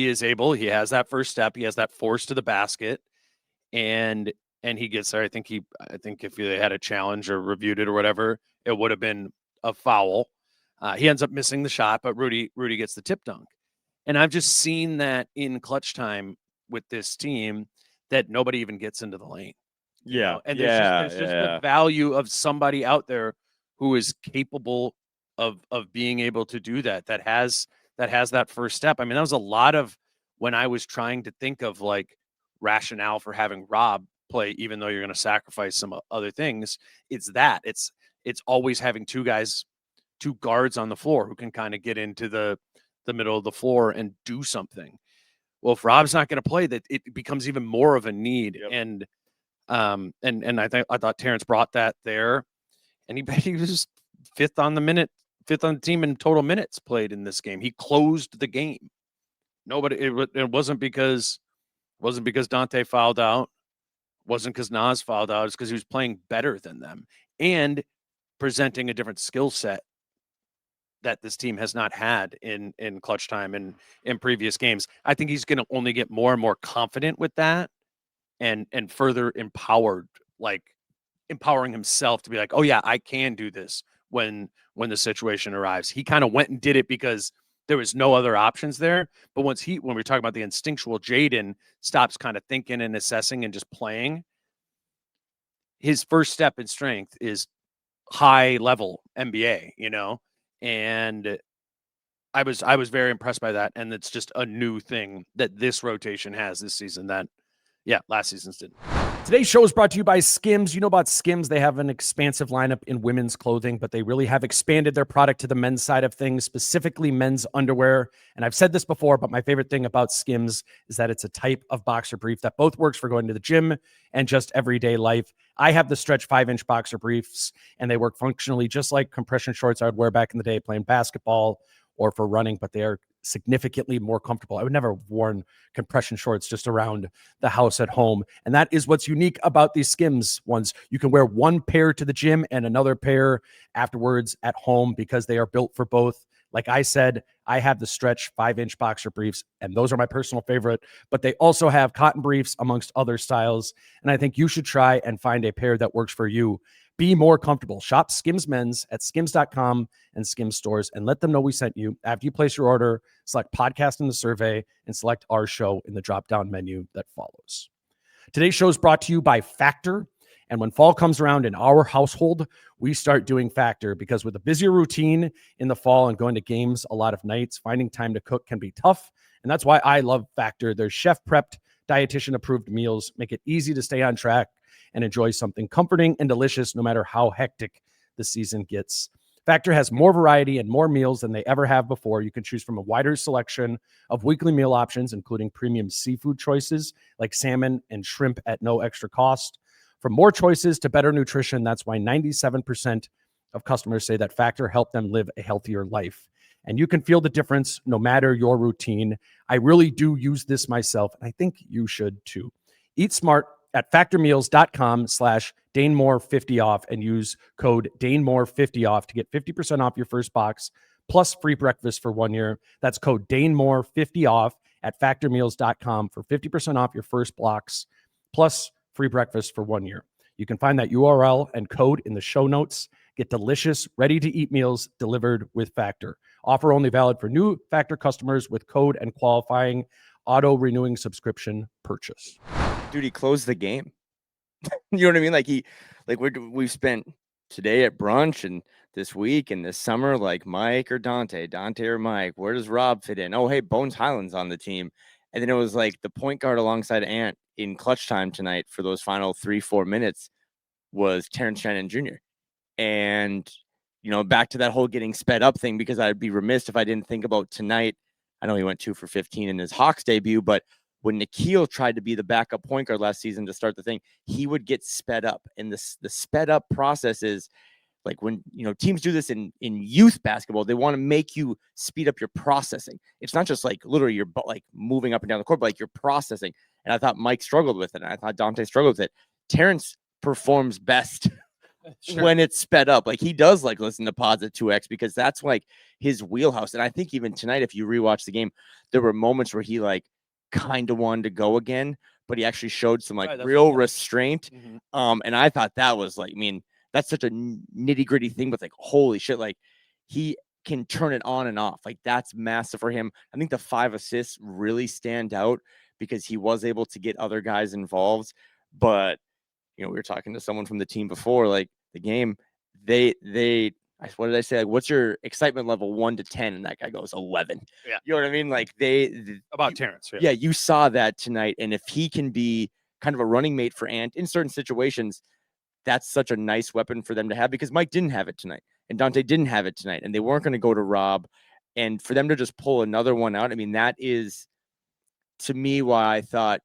is able, he has that first step. He has that force to the basket, and he gets there. I think if they had a challenge or reviewed it or whatever, it would have been a foul. He ends up missing the shot, but Rudy gets the tip dunk. And I've just seen that in clutch time with this team, that nobody even gets into the lane. And there's just the value of somebody out there who is capable of being able to do that has that first step. I mean, that was a lot of when I was trying to think of rationale for having Rob play, even though you're going to sacrifice some other things. It's always having two guards on the floor who can kind of get into the middle of the floor and do something. Well, if Rob's not going to play, that it becomes even more of a need. Yep. And I thought Terrence brought that there, and he was fifth on the team in total minutes played in this game. He closed the game. It wasn't because Dante fouled out, wasn't because Nas fouled out. It's because he was playing better than them and presenting a different skill set that this team has not had in clutch time and in previous games. I think he's going to only get more and more confident with that, and further empowered, empowering himself to be like, oh yeah, I can do this when the situation arrives. He kind of went and did it because there was no other options there. But when we're talking about the instinctual Jaden stops kind of thinking and assessing and just playing, his first step in strength is high level NBA, and I was very impressed by that, and it's just a new thing that this rotation has this season that, last season's didn't. Today's show is brought to you by Skims. You know about Skims. They have an expansive lineup in women's clothing, but they really have expanded their product to the men's side of things, specifically men's underwear. And I've said this before, but my favorite thing about Skims is that it's a type of boxer brief that both works for going to the gym and just everyday life. I have the stretch 5-inch boxer briefs, and they work functionally just like compression shorts I would wear back in the day playing basketball or for running, but they are significantly more comfortable. I would never have worn compression shorts just around the house at home. And that is what's unique about these Skims ones. You can wear one pair to the gym and another pair afterwards at home because they are built for both. Like I said, I have the stretch 5-inch boxer briefs, and those are my personal favorite, but they also have cotton briefs amongst other styles. And I think you should try and find a pair that works for you. Be more comfortable. Shop Skims Men's at skims.com and Skims stores, and let them know we sent you. After you place your order, select podcast in the survey and select our show in the drop-down menu that follows. Today's show is brought to you by Factor. And when fall comes around in our household, we start doing Factor, because with a busier routine in the fall and going to games a lot of nights, finding time to cook can be tough. And that's why I love Factor. Their chef-prepped, dietitian-approved meals make it easy to stay on track and enjoy something comforting and delicious no matter how hectic the season gets. Factor has more variety and more meals than they ever have before. You can choose from a wider selection of weekly meal options, including premium seafood choices like salmon and shrimp at no extra cost. From more choices to better nutrition, that's why 97% of customers say that Factor helped them live a healthier life. And you can feel the difference no matter your routine. I really do use this myself, and I think you should too. Eat smart at factormeals.com/DaneMoore50 off and use code DaneMoore50 off to get 50% off your first box plus free breakfast for 1 year. That's code DaneMoore50 off at factormeals.com for 50% off your first box plus free breakfast for 1 year. You can find that URL and code in the show notes. Get delicious, ready-to-eat meals delivered with Factor. Offer only valid for new Factor customers with code and qualifying auto-renewing subscription purchase. Dude, he closed the game. You know what I mean? We've spent today at brunch and this week and this summer, like Mike or Dante or Mike. Where does Rob fit in? Oh, hey, Bones Highland's on the team. And then it was like the point guard alongside Ant in clutch time tonight for those final 3-4 minutes was Terrence Shannon Jr. And, back to that whole getting sped up thing, because I'd be remiss if I didn't think about tonight. I know he went 2 for 15 in his Hawks debut, but when Nikhil tried to be the backup point guard last season to start the thing, he would get sped up. And the sped up process is like when, teams do this in youth basketball, they want to make you speed up your processing. It's not just like literally you're like moving up and down the court, but like you're processing. And I thought Mike struggled with it. And I thought Dante struggled with it. Terrence performs best when it's sped up. Like he does like listen to pods at 2x because that's like his wheelhouse. And I think even tonight, if you rewatch the game, there were moments where he like kind of wanted to go again, but he actually showed some like real restraint. Mm-hmm. And I thought that was like, that's such a nitty gritty thing, but like, holy shit, like he can turn it on and off. Like that's massive for him. I think the 5 assists really stand out because he was able to get other guys involved. But, we were talking to someone from the team before, like the game, what did I say? Like, what's your excitement level 1 to 10? And that guy goes 11. Yeah. You know what I mean? Like about Terrence. Yeah, you saw that tonight. And if he can be kind of a running mate for Ant in certain situations, that's such a nice weapon for them to have, because Mike didn't have it tonight and Dante didn't have it tonight, and they weren't going to go to Rob. And for them to just pull another one out, that is to me why I thought,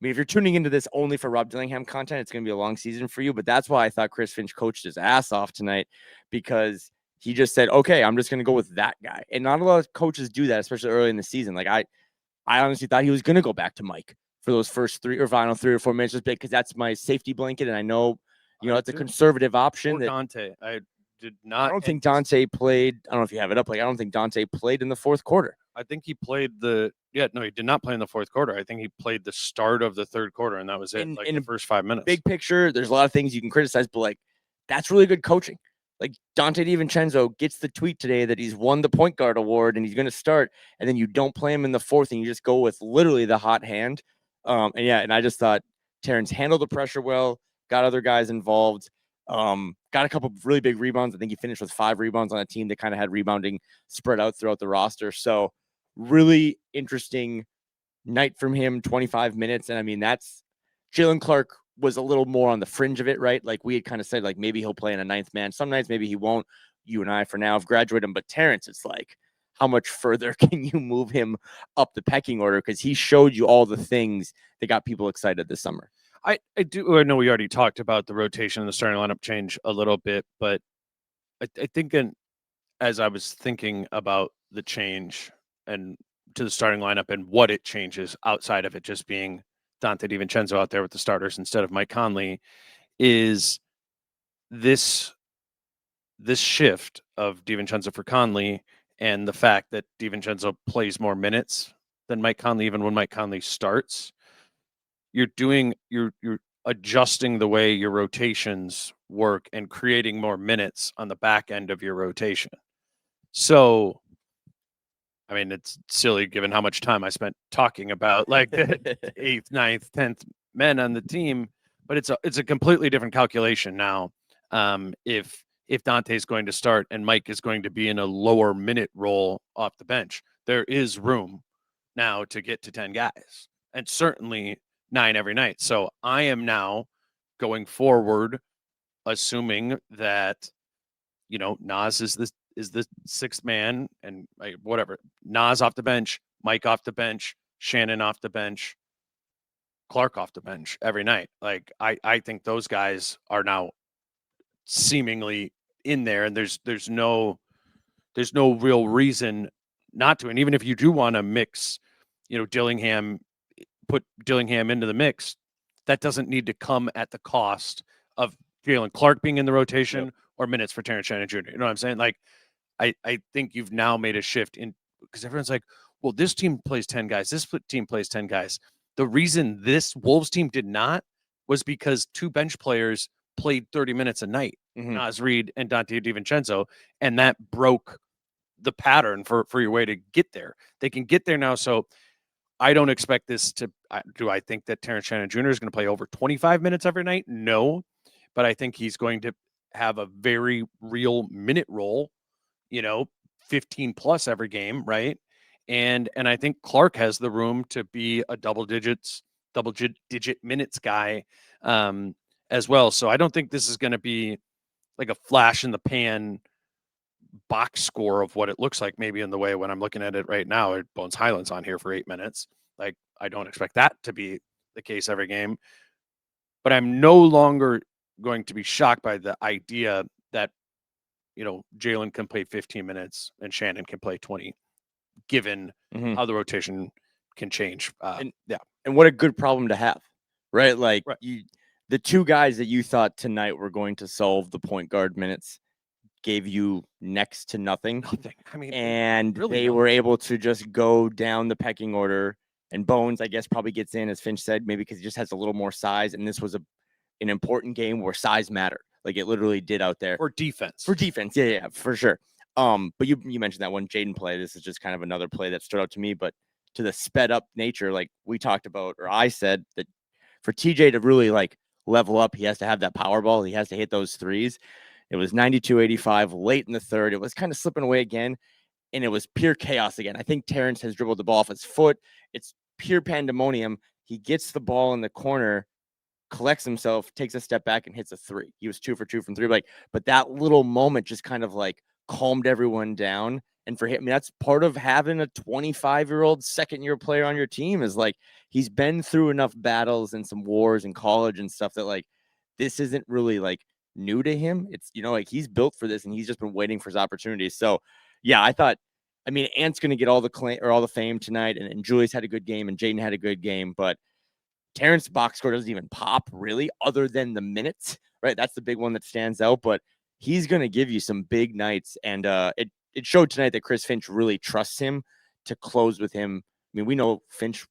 if you're tuning into this only for Rob Dillingham content, it's going to be a long season for you. But that's why I thought Chris Finch coached his ass off tonight, because he just said, okay, I'm just going to go with that guy. And not a lot of coaches do that, especially early in the season. Like I honestly thought he was going to go back to Mike for those first final 3 or 4 minutes, just because that's my safety blanket. And I know, it's a conservative option. Or Dante. I don't think Dante played. I don't know if you have it up. Like, I don't think Dante played in the fourth quarter. I think he played he did not play in the fourth quarter. I think he played the start of the third quarter, and that was it. In the first 5 minutes. Big picture, there's a lot of things you can criticize, but like, that's really good coaching. Like Dante DiVincenzo gets the tweet today that he's won the point guard award and he's going to start, and then you don't play him in the fourth and you just go with literally the hot hand. And I just thought Terrence handled the pressure well, got other guys involved. got a couple of really big rebounds. I think he finished with 5 rebounds on a team that kind of had rebounding spread out throughout the roster. So really interesting night from him, 25 minutes. And I mean, that's Jalen Clark was a little more on the fringe of it, right? Like we had kind of said, like maybe he'll play in a 9th man. Some nights maybe he won't. You and I for now have graduated him. But Terrence, it's like, how much further can you move him up the pecking order? Because he showed you all the things that got people excited this summer. I do know we already talked about the rotation and the starting lineup change a little bit, but I think as I was thinking about the change and to the starting lineup and what it changes outside of it just being Dante DiVincenzo out there with the starters instead of Mike Conley, is this shift of DiVincenzo for Conley and the fact that DiVincenzo plays more minutes than Mike Conley, even when Mike Conley starts. You're adjusting the way your rotations work and creating more minutes on the back end of your rotation. So, I mean, it's silly given how much time I spent talking about like the 8th, 9th, 10th men on the team, but it's a completely different calculation now. If Dante's going to start and Mike is going to be in a lower minute role off the bench, there is room now to get to 10 guys, and certainly 9 every night. So I am now going forward, assuming that, Nas is the 6th man and whatever. Nas off the bench, Mike off the bench, Shannon off the bench, Clark off the bench every night. Like I think those guys are now seemingly in there, and there's no real reason not to. And even if you do want to mix, Dillingham, put Dillingham into the mix, that doesn't need to come at the cost of Jalen Clark being in the rotation or minutes for Terrence Shannon Jr. You know what I'm saying? Like, I think you've now made a shift in, because everyone's like, well, this team plays 10 guys. This team plays 10 guys. The reason this Wolves team did not was because 2 bench players played 30 minutes a night, Nas Reed and Dante DiVincenzo, and that broke the pattern for your way to get there. They can get there now. So I don't expect this to, do I think that Terrence Shannon Jr. is going to play over 25 minutes every night? No, but I think he's going to have a very real minute role, 15 plus every game. Right. And I think Clark has the room to be a double digit minutes guy as well. So I don't think this is going to be like a flash in the pan box score of what it looks like, maybe in the way when I'm looking at it right now, Bones Highland's on here for 8 minutes. Like, I don't expect that to be the case every game, but I'm no longer going to be shocked by the idea that, Jalen can play 15 minutes and Shannon can play 20, given how the rotation can change. And what a good problem to have, right? Like the 2 guys that you thought tonight were going to solve the point guard minutes gave you next to nothing. I mean, and really they were able to just go down the pecking order. And Bones, I guess, probably gets in, as Finch said, maybe because he just has a little more size. And this was an important game where size mattered. Like it literally did out there. For defense. Yeah, for sure. But you mentioned that one Jaden play. This is just kind of another play that stood out to me. But to the sped up nature, like we talked about, or I said that for TJ to really like level up, he has to have that power ball. He has to hit those threes. It was 92-85 late in the third. It was kind of slipping away again, and it was pure chaos again. I think Terrence has dribbled the ball off his foot. It's pure pandemonium. He gets the ball in the corner, collects himself, takes a step back, and hits a 3. He was 2 for 2 from 3. But that little moment just kind of like calmed everyone down. And for him, I mean, that's part of having a 25-year-old second-year player on your team, is like he's been through enough battles and some wars in college and stuff that like this isn't really like new to him. It's, like he's built for this and he's just been waiting for his opportunities. So yeah, I thought, I mean, Ant's going to get all the claim or all the fame tonight, and Julius had a good game and Jaden had a good game, but Terrence box score doesn't even pop really, other than the minutes, right? That's the big one that stands out, but he's going to give you some big nights. And it showed tonight that Chris Finch really trusts him to close with him. I mean, we know Finch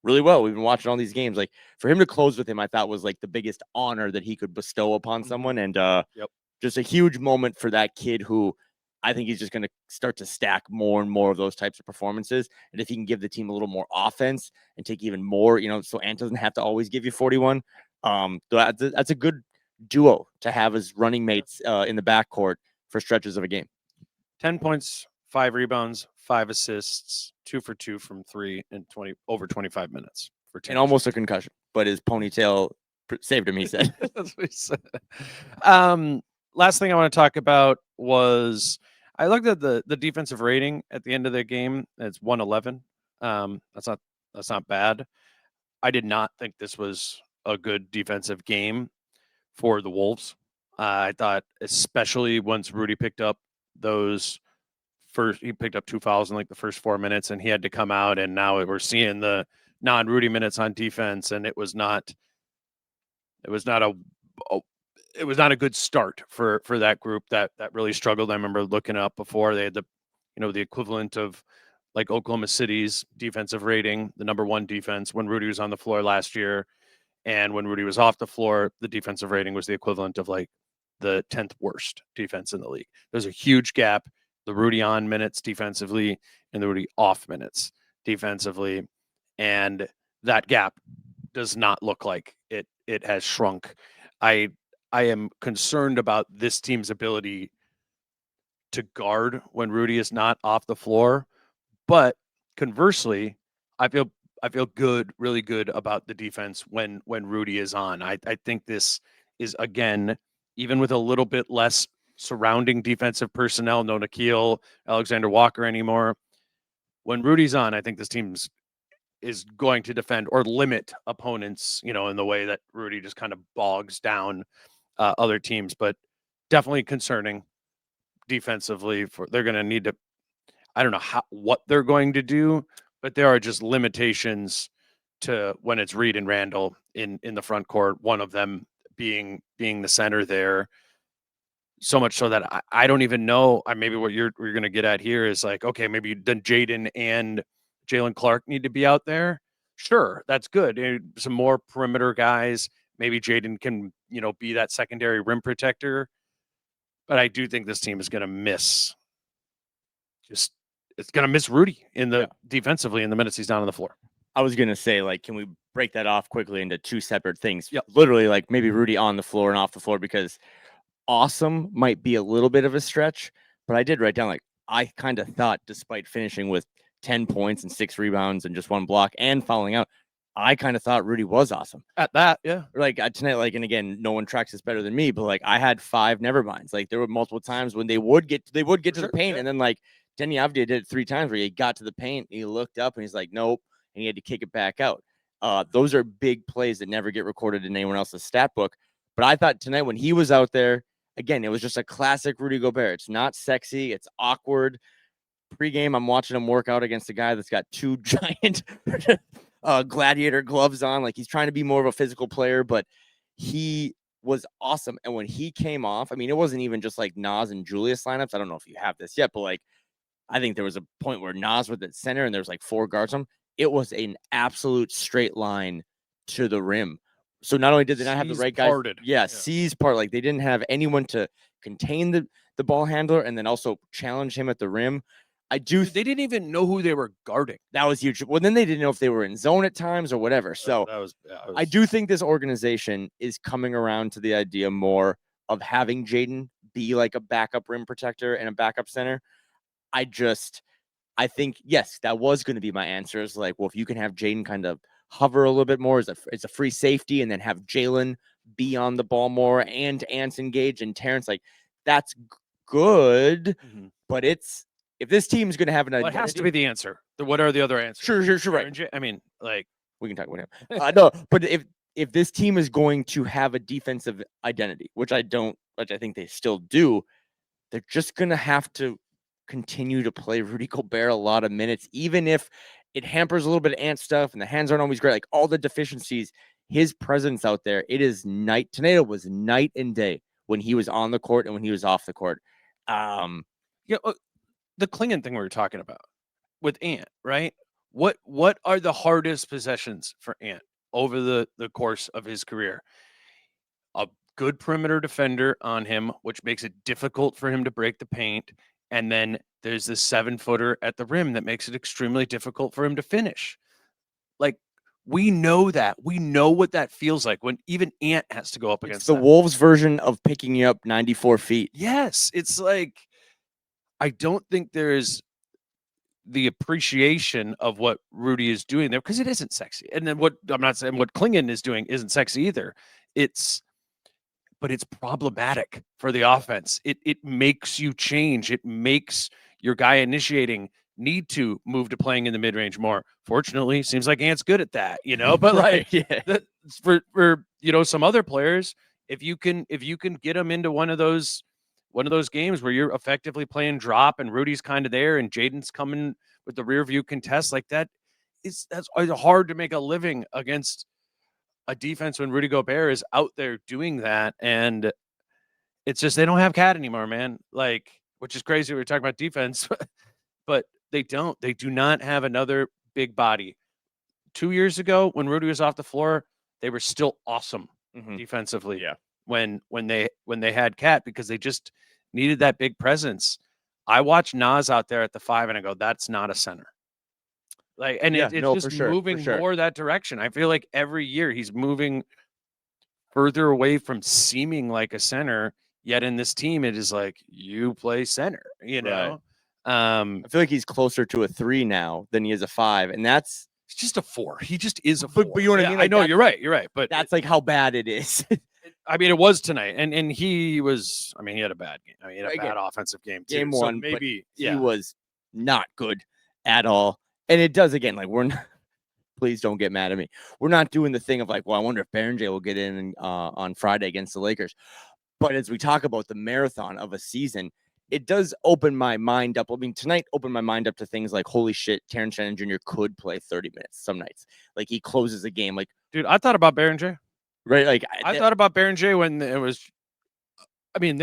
really well. We've been watching all these games. Like, for him to close with him, I thought was like the biggest honor that he could bestow upon someone. And just a huge moment for that kid who I think he's just going to start to stack more and more of those types of performances. And if he can give the team a little more offense and take even more, so Ant doesn't have to always give you 41. That's a good duo to have as running mates in the backcourt for stretches of a game. 10 points, 5 rebounds, 5 assists, 2 for 2 from 3 in over 25 minutes for 10. And almost a concussion, but his ponytail saved him, he said. That's what he said. Last thing I want to talk about was I looked at the defensive rating at the end of the game. It's 111. That's not bad. I did not think this was a good defensive game for the Wolves. I thought, especially once Rudy picked up he picked up 2 fouls in like the first 4 minutes, and he had to come out. And now we're seeing the non-Rudy minutes on defense, and it was not a good start for that group that really struggled. I remember looking up before, they had the equivalent of like Oklahoma City's defensive rating, the number 1 defense when Rudy was on the floor last year. And when Rudy was off the floor, the defensive rating was the equivalent of like the 10th worst defense in the league. There's a huge gap, the Rudy on minutes defensively and the Rudy off minutes defensively. And that gap does not look like it has shrunk. I am concerned about this team's ability to guard when Rudy is not off the floor. But conversely, I feel good, really good about the defense when Rudy is on. I think this is, again, even with a little bit less surrounding defensive personnel, no Nikhil, Alexander Walker anymore. When Rudy's on, I think this team is going to defend or limit opponents, in the way that Rudy just kind of bogs down other teams. But definitely concerning defensively. They're going to need to. I don't know what they're going to do, but there are just limitations to when it's Reed and Randall in the front court. One of them being the center there. So much so that I don't even know. Maybe what you're going to get at here is like, okay, maybe then Jaden and Jalen Clark need to be out there. Sure, that's good. Some more perimeter guys. Maybe Jaden can be that secondary rim protector. But I do think this team is going to miss. It's going to miss Rudy defensively in the minutes he's down on the floor. I was going to say, like, can we break that off quickly into 2 separate things? Yep. Literally, like maybe Rudy on the floor and off the floor, because awesome might be a little bit of a stretch, but I did write down, like, I kind of thought, despite finishing with 10 points and 6 rebounds and just 1 block and fouling out, I kind of thought Rudy was awesome at that. Yeah. Like tonight, like, and again, no one tracks this better than me, but like I had 5 never minds. Like there were multiple times when they would get to the paint. Yeah. And then like Denny Avdia did it 3 times where he got to the paint, he looked up and he's like, nope. And he had to kick it back out. Those are big plays that never get recorded in anyone else's stat book. But I thought tonight when he was out there, again, it was just a classic Rudy Gobert. It's not sexy. It's awkward. Pre-game, I'm watching him work out against a guy that's got 2 giant gladiator gloves on. Like he's trying to be more of a physical player, but he was awesome. And when he came off, I mean, it wasn't even just like Nas and Julius lineups. I don't know if you have this yet, but like, I think there was a point where Nas was at center and there was like 4 guards on him. It was an absolute straight line to the rim. So not only did they not have the right guys, C's part, like they didn't have anyone to contain the ball handler and then also challenge him at the rim. They didn't even know who they were guarding. That was huge. Well, then they didn't know if they were in zone at times or whatever. So I do think this organization is coming around to the idea more of having Jaden be like a backup rim protector and a backup center. I think, yes, that was going to be my answer. Is like, well, if you can have Jaden kind of hover a little bit more as it's a free safety and then have Jalen be on the ball more and Ants engage and Terrence, like that's good. Mm-hmm. But if this team is going to have an identity, it has to be the answer. What are the other answers? Sure, right. I mean, like we can talk about him. No, but if this team is going to have a defensive identity, which I think they still do, they're just going to have to continue to play Rudy Gobert a lot of minutes, even if it hampers a little bit of Ant stuff and the hands aren't always great. Like all the deficiencies, his presence out there, it is night. Tornado was night and day when he was on the court and when he was off the court. The Klingon thing we were talking about with Ant, right? What are the hardest possessions for Ant over the course of his career? A good perimeter defender on him, which makes it difficult for him to break the paint. And then there's this 7-footer at the rim that makes it extremely difficult for him to finish. Like We know that. We know what that feels like when even Ant has to go up It's against the that. Wolves version of picking you up 94 feet. Yes, it's like I don't think there is the appreciation of what Rudy is doing there because it isn't sexy. And then what I'm not saying what Klingon is doing isn't sexy either. But it's problematic for the offense. It makes you change. It makes your guy initiating need to move to playing in the mid range more. Fortunately, seems like Ant's good at that, But like yeah. for some other players, if you can get them into one of those games where you're effectively playing drop and Rudy's kind of there and Jaden's coming with the rear view contest like that, that's hard to make a living against a defense when Rudy Gobert is out there doing that. And it's just they don't have Cat anymore, man. Like, which is crazy. We were talking about defense, but they don't. They do not have another big body. 2 years ago, when Rudy was off the floor, they were still awesome defensively. Yeah. When they had Cat because they just needed that big presence. I watch Nas out there at the 5 and I go, that's not a center. Like, and it's just moving more that direction. I feel like every year he's moving further away from seeming like a center. Yet in this team, it is like you play center. Right. I feel like he's closer to a 3 now than he is a 5, and that's it's just a 4. He just is a 4. But you know what I mean? Like, I know you're right. You're right. But that's like how bad it is. I mean, it was tonight, and he was. I mean, he had a bad game. I mean, he had a bad offensive game too. Game 1, so maybe he was not good at all. And it does again. Like we're not. Please don't get mad at me. We're not doing the thing of like, well, I wonder if Berenjay will get in on Friday against the Lakers. But as we talk about the marathon of a season, it does open my mind up. I mean, tonight opened my mind up to things like, holy shit, Terrence Shannon Jr. could play 30 minutes some nights. Like he closes a game. Like, dude, I thought about Berenjay. Right, like I thought about Berenjay when it was. I mean,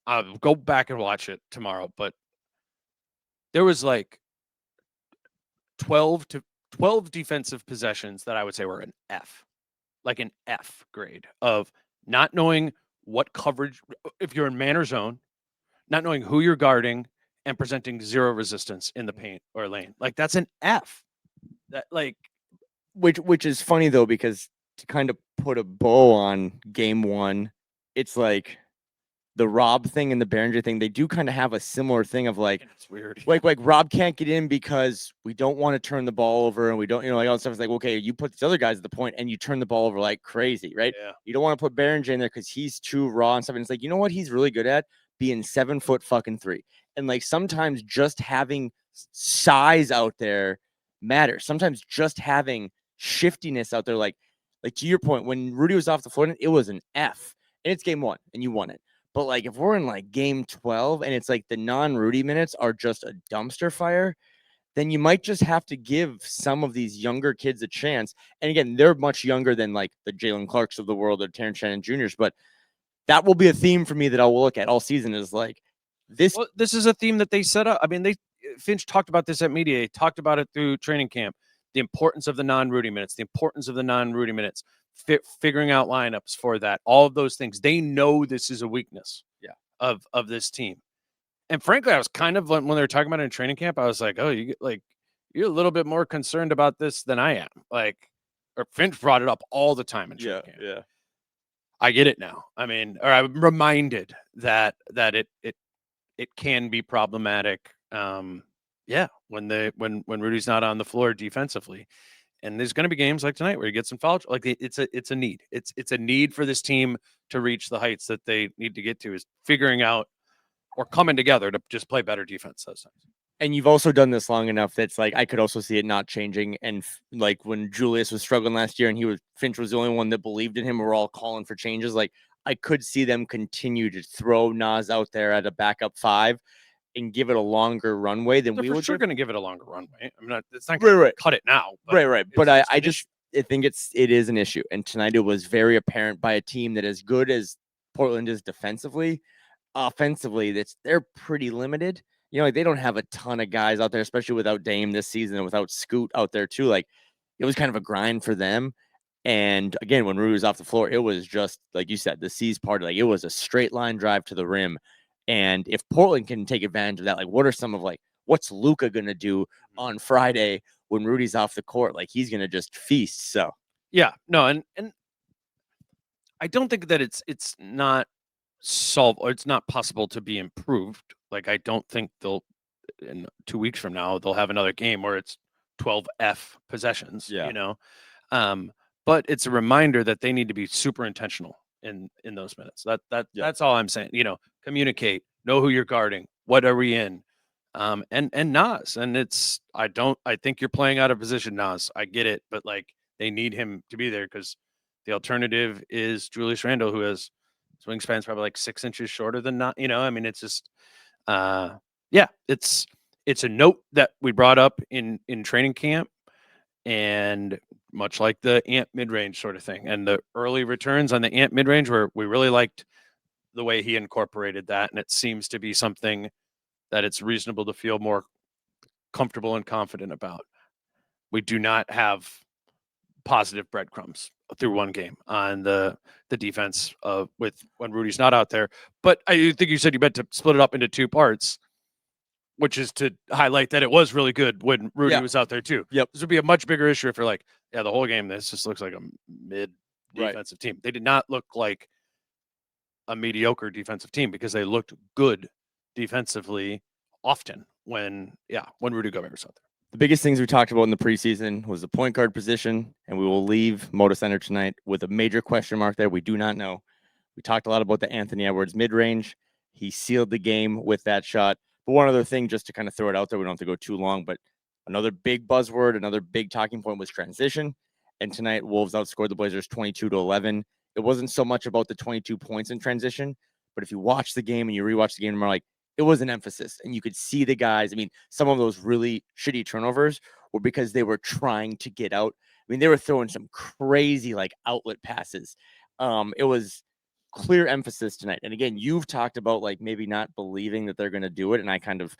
I'll go back and watch it tomorrow, but there was like 12 defensive possessions that I would say were an F, like an F grade of not knowing what coverage, if you're in man or zone, not knowing who you're guarding, and presenting zero resistance in the paint or lane. Like that's an F. That like, which is funny though because to kind of put a bow on game 1, it's like the Rob thing and the Berenjay thing. They do kind of have a similar thing of like, it's weird. Like Rob can't get in because we don't want to turn the ball over and we don't, like all that stuff. It's like, okay, you put these other guys at the point and you turn the ball over like crazy, right? Yeah. You don't want to put Berenjay in there because he's too raw and stuff. And it's like, you know what he's really good at? Being 7 foot fucking 3. And like sometimes just having size out there matters. Sometimes just having shiftiness out there, like to your point, when Rudy was off the floor, it was an F. And it's game 1 and you won it. But like if we're in like game 12 and it's like the non-Rudy minutes are just a dumpster fire, then you might just have to give some of these younger kids a chance. And again, they're much younger than like the Jalen Clarks of the world or Terrence Shannon Jr.'s, but that will be a theme for me that I'll look at all season is like this. Well, this is a theme that they set up. I mean, Finch talked about this at media. He talked about it through training camp. The importance of the non-Rudy minutes, figuring out lineups for that, all of those things. They know this is a weakness of this team. And frankly, I was kind of, when they were talking about it in training camp, I was like, oh, you're a little bit more concerned about this than I am. Like, or Finch brought it up all the time in training camp. Yeah. I get it now. I mean, or I'm reminded that it can be problematic. When Rudy's not on the floor defensively. And there's going to be games like tonight where you get some foul. Like it's a need. It's a need for this team to reach the heights that they need to get to, is figuring out or coming together to just play better defense those times. And you've also done this long enough that's like I could also see it not changing. And like when Julius was struggling last year and Finch was the only one that believed in him, we're all calling for changes. Like I could see them continue to throw Nas out there at a backup 5 and give it a longer runway than They're we for would. Sure, going to give it a longer runway. I'm not. It's not going to cut it now. Right. But I think it is an issue. And tonight it was very apparent by a team that as good as Portland is defensively, offensively, they're pretty limited. Like they don't have a ton of guys out there, especially without Dame this season and without Scoot out there too. Like it was kind of a grind for them. And again, when Rudy was off the floor, it was just like you said, the C's part. Like it was a straight line drive to the rim. And if Portland can take advantage of that, like what are some of like what's Luka gonna do on Friday when Rudy's off the court, like he's gonna just feast. So Yeah, no, and I don't think that it's not or it's not possible to be improved. Like I don't think they'll in 2 weeks from now they'll have another game where it's 12 possessions. Yeah. You know, but it's a reminder that they need to be super intentional in those minutes. That's all I'm saying. You know, communicate, know who you're guarding, what are we in, and Nas. And I think you're playing out of position, Nas. I get it, but like they need him to be there because the alternative is Julius Randle, who has wingspan's probably like 6 inches shorter than not. You know, I mean, it's just, yeah, it's a note that we brought up in training camp, and much like the Ant mid-range sort of thing, and the early returns on the Ant mid-range, where we really liked the way he incorporated that, and it seems to be something that it's reasonable to feel more comfortable and confident about. We do not have positive breadcrumbs through one game on the defense with when Rudy's not out there. But I think you said you meant to split it up into 2 parts, which is to highlight that it was really good when Rudy was out there too. Yep. This would be a much bigger issue if you're like, yeah, the whole game, this just looks like a mid defensive team. They did not look like a mediocre defensive team because they looked good defensively often when Rudy Gobert was out there. the biggest things we talked about in the preseason was the point guard position, and we will leave Moda Center tonight with a major question mark there. We do not know. We talked a lot about the Anthony Edwards mid-range. He sealed the game with that shot. But one other thing, just to kind of throw it out there, we don't have to go too long, but another big buzzword, another big talking point was transition. And tonight, Wolves outscored the Blazers 22-11. It wasn't so much about the 22 points in transition, but if you watch the game and you rewatch the game tomorrow, like, it was an emphasis, and you could see the guys. I mean, some of those really shitty turnovers were because they were trying to get out. I mean, they were throwing some crazy like outlet passes. It was clear emphasis tonight. And again, you've talked about like maybe not believing that they're going to do it, and I kind of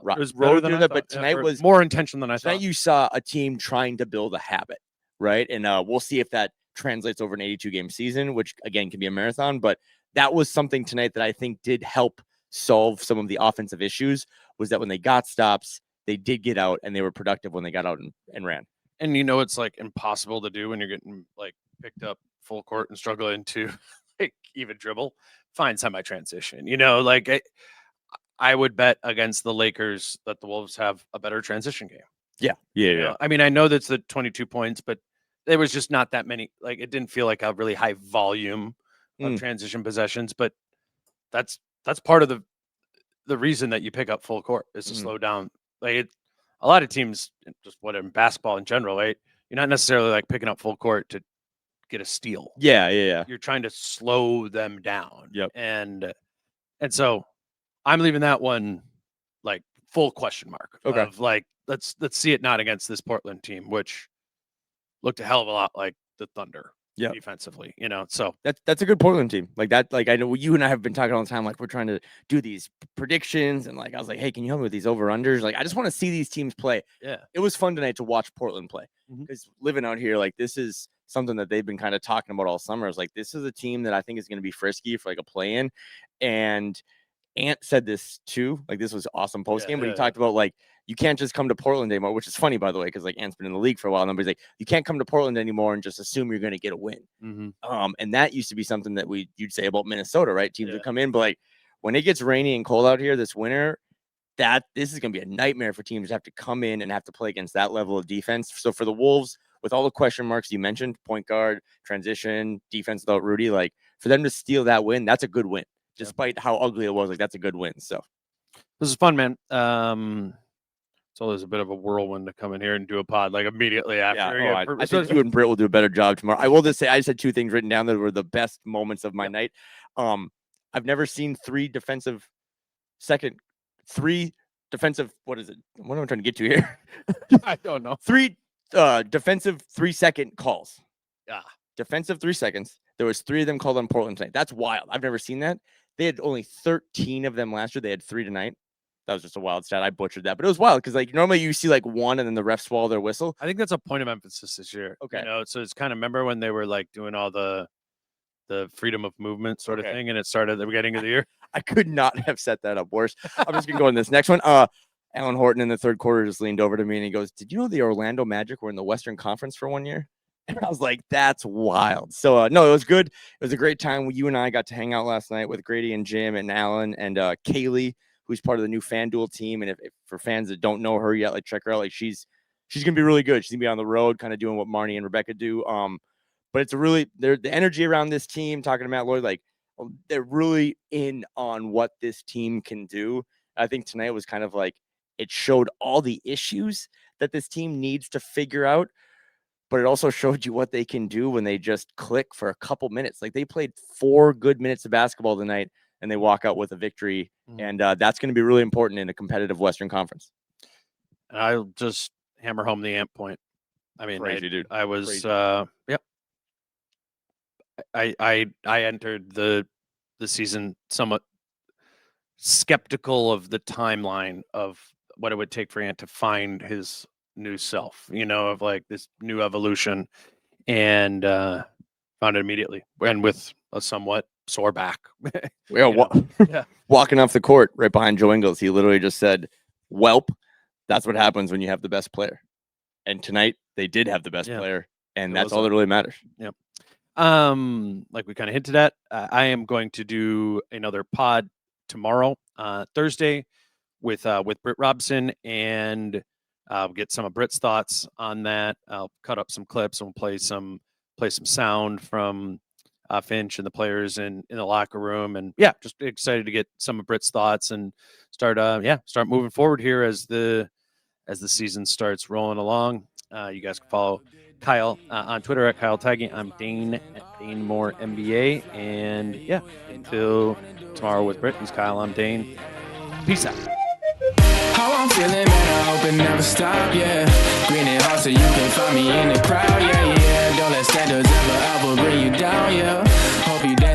it was better than I thought. But tonight was more intention than I thought. Tonight you saw a team trying to build a habit, right? And we'll see if that translates over an 82-game season, which again can be a marathon. But that was something tonight that I think did help solve some of the offensive issues, was that when they got stops, they did get out, and they were productive when they got out and ran. And you know, it's like impossible to do when you're getting like picked up full court and struggling to like even dribble, find semi-transition. You know, like I would bet against the Lakers that the Wolves have a better transition game. Yeah. You know? I mean, I know that's the 22 points, but there was just not that many. Like, it didn't feel like a really high volume of transition possessions, but that's part of the reason that you pick up full court is to slow down. Like, a lot of teams, just in basketball in general, right? You're not necessarily like picking up full court to get a steal. Yeah. You're trying to slow them down. Yep. And so I'm leaving that one like full question mark. Okay. Of like, let's see it not against this Portland team, which looked a hell of a lot like the Thunder. Yeah, defensively, you know. So that's a good Portland team. Like that, like I know you and I have been talking all the time. Like, we're trying to do these predictions, and like I was like, hey, can you help me with these over-unders? Like, I just want to see these teams play. Yeah, it was fun tonight to watch Portland play, because living out here, like, this is something that they've been kind of talking about all summer. Is like, this is a team that I think is going to be frisky for like a play-in. And Ant said this too. Like, this was awesome post game, but he talked about like, you can't just come to Portland anymore, which is funny, by the way, because like Ant's been in the league for a while. Nobody's like, you can't come to Portland anymore and just assume you're going to get a win. And that used to be something that you'd say about Minnesota, right? Teams would come in, but like, when it gets rainy and cold out here this winter, this is going to be a nightmare for teams to have to come in and have to play against that level of defense. So for the Wolves, with all the question marks you mentioned, point guard, transition, defense without Rudy, like, for them to steal that win, that's a good win. Despite how ugly it was, like, that's a good win. So this is fun, man. It's always a bit of a whirlwind to come in here and do a pod like immediately after. Yeah, I think you and Britt will do a better job tomorrow. I will just say, I just had 2 things written down that were the best moments of my night. I've never seen 3 defensive. What is it? What am I trying to get to here? I don't know. 3 defensive 3-second calls. Yeah. Defensive 3 seconds. There was 3 of them called on Portland tonight. That's wild. I've never seen that. They had only 13 of them last year. They had 3 tonight. That was just a wild stat. I butchered that, but it was wild because like normally you see like 1 and then the refs swallow their whistle. I think that's a point of emphasis this year. Okay. You know, so it's kind of, remember when they were like doing all the freedom of movement sort of thing, and it started at the beginning of the year. I could not have set that up worse. I'm just gonna go on this next one. Alan Horton in the third quarter just leaned over to me and he goes, "Did you know the Orlando Magic were in the Western Conference for 1 year?" And I was like, "That's wild." So no, it was good. It was a great time. You and I got to hang out last night with Grady and Jim and Alan and Kaylee, who's part of the new FanDuel team. And if for fans that don't know her yet, like check her out. Like she's gonna be really good. She's gonna be on the road, kind of doing what Marnie and Rebecca do. But it's the energy around this team. Talking to Matt Lloyd, like they're really in on what this team can do. I think tonight was kind of like it showed all the issues that this team needs to figure out, but it also showed you what they can do when they just click for a couple minutes. Like they played 4 good minutes of basketball tonight and they walk out with a victory. And that's going to be really important in a competitive Western Conference. And I'll just hammer home the amp point. I mean, Crazy, dude. I was, Crazy. yep. I entered the season somewhat skeptical of the timeline of what it would take for Ant to find his new self, of like this new evolution, and found it immediately, and with a somewhat sore back. Walking off the court right behind Joe Ingles, he literally just said, "Welp, that's what happens when you have the best player." And tonight they did have the best player, and that's all that really matters. Yep. Like we kind of hinted at, I am going to do another pod tomorrow, Thursday, with Britt Robson, and get some of Britt's thoughts on that. I'll cut up some clips and we'll play some sound from Finch and the players in the locker room, and just excited to get some of Britt's thoughts and start moving forward here as the season starts rolling along. You guys can follow Kyle on Twitter at Kyle Theige. I'm Dane at DaneMooreNBA. And until tomorrow with Britt, he's Kyle. I'm Dane. Peace out. How I'm feeling, man, I hope it never stop, yeah. Green and hot so you can find me in the crowd, yeah. Don't let standards ever bring you down, yeah. Hope you dance.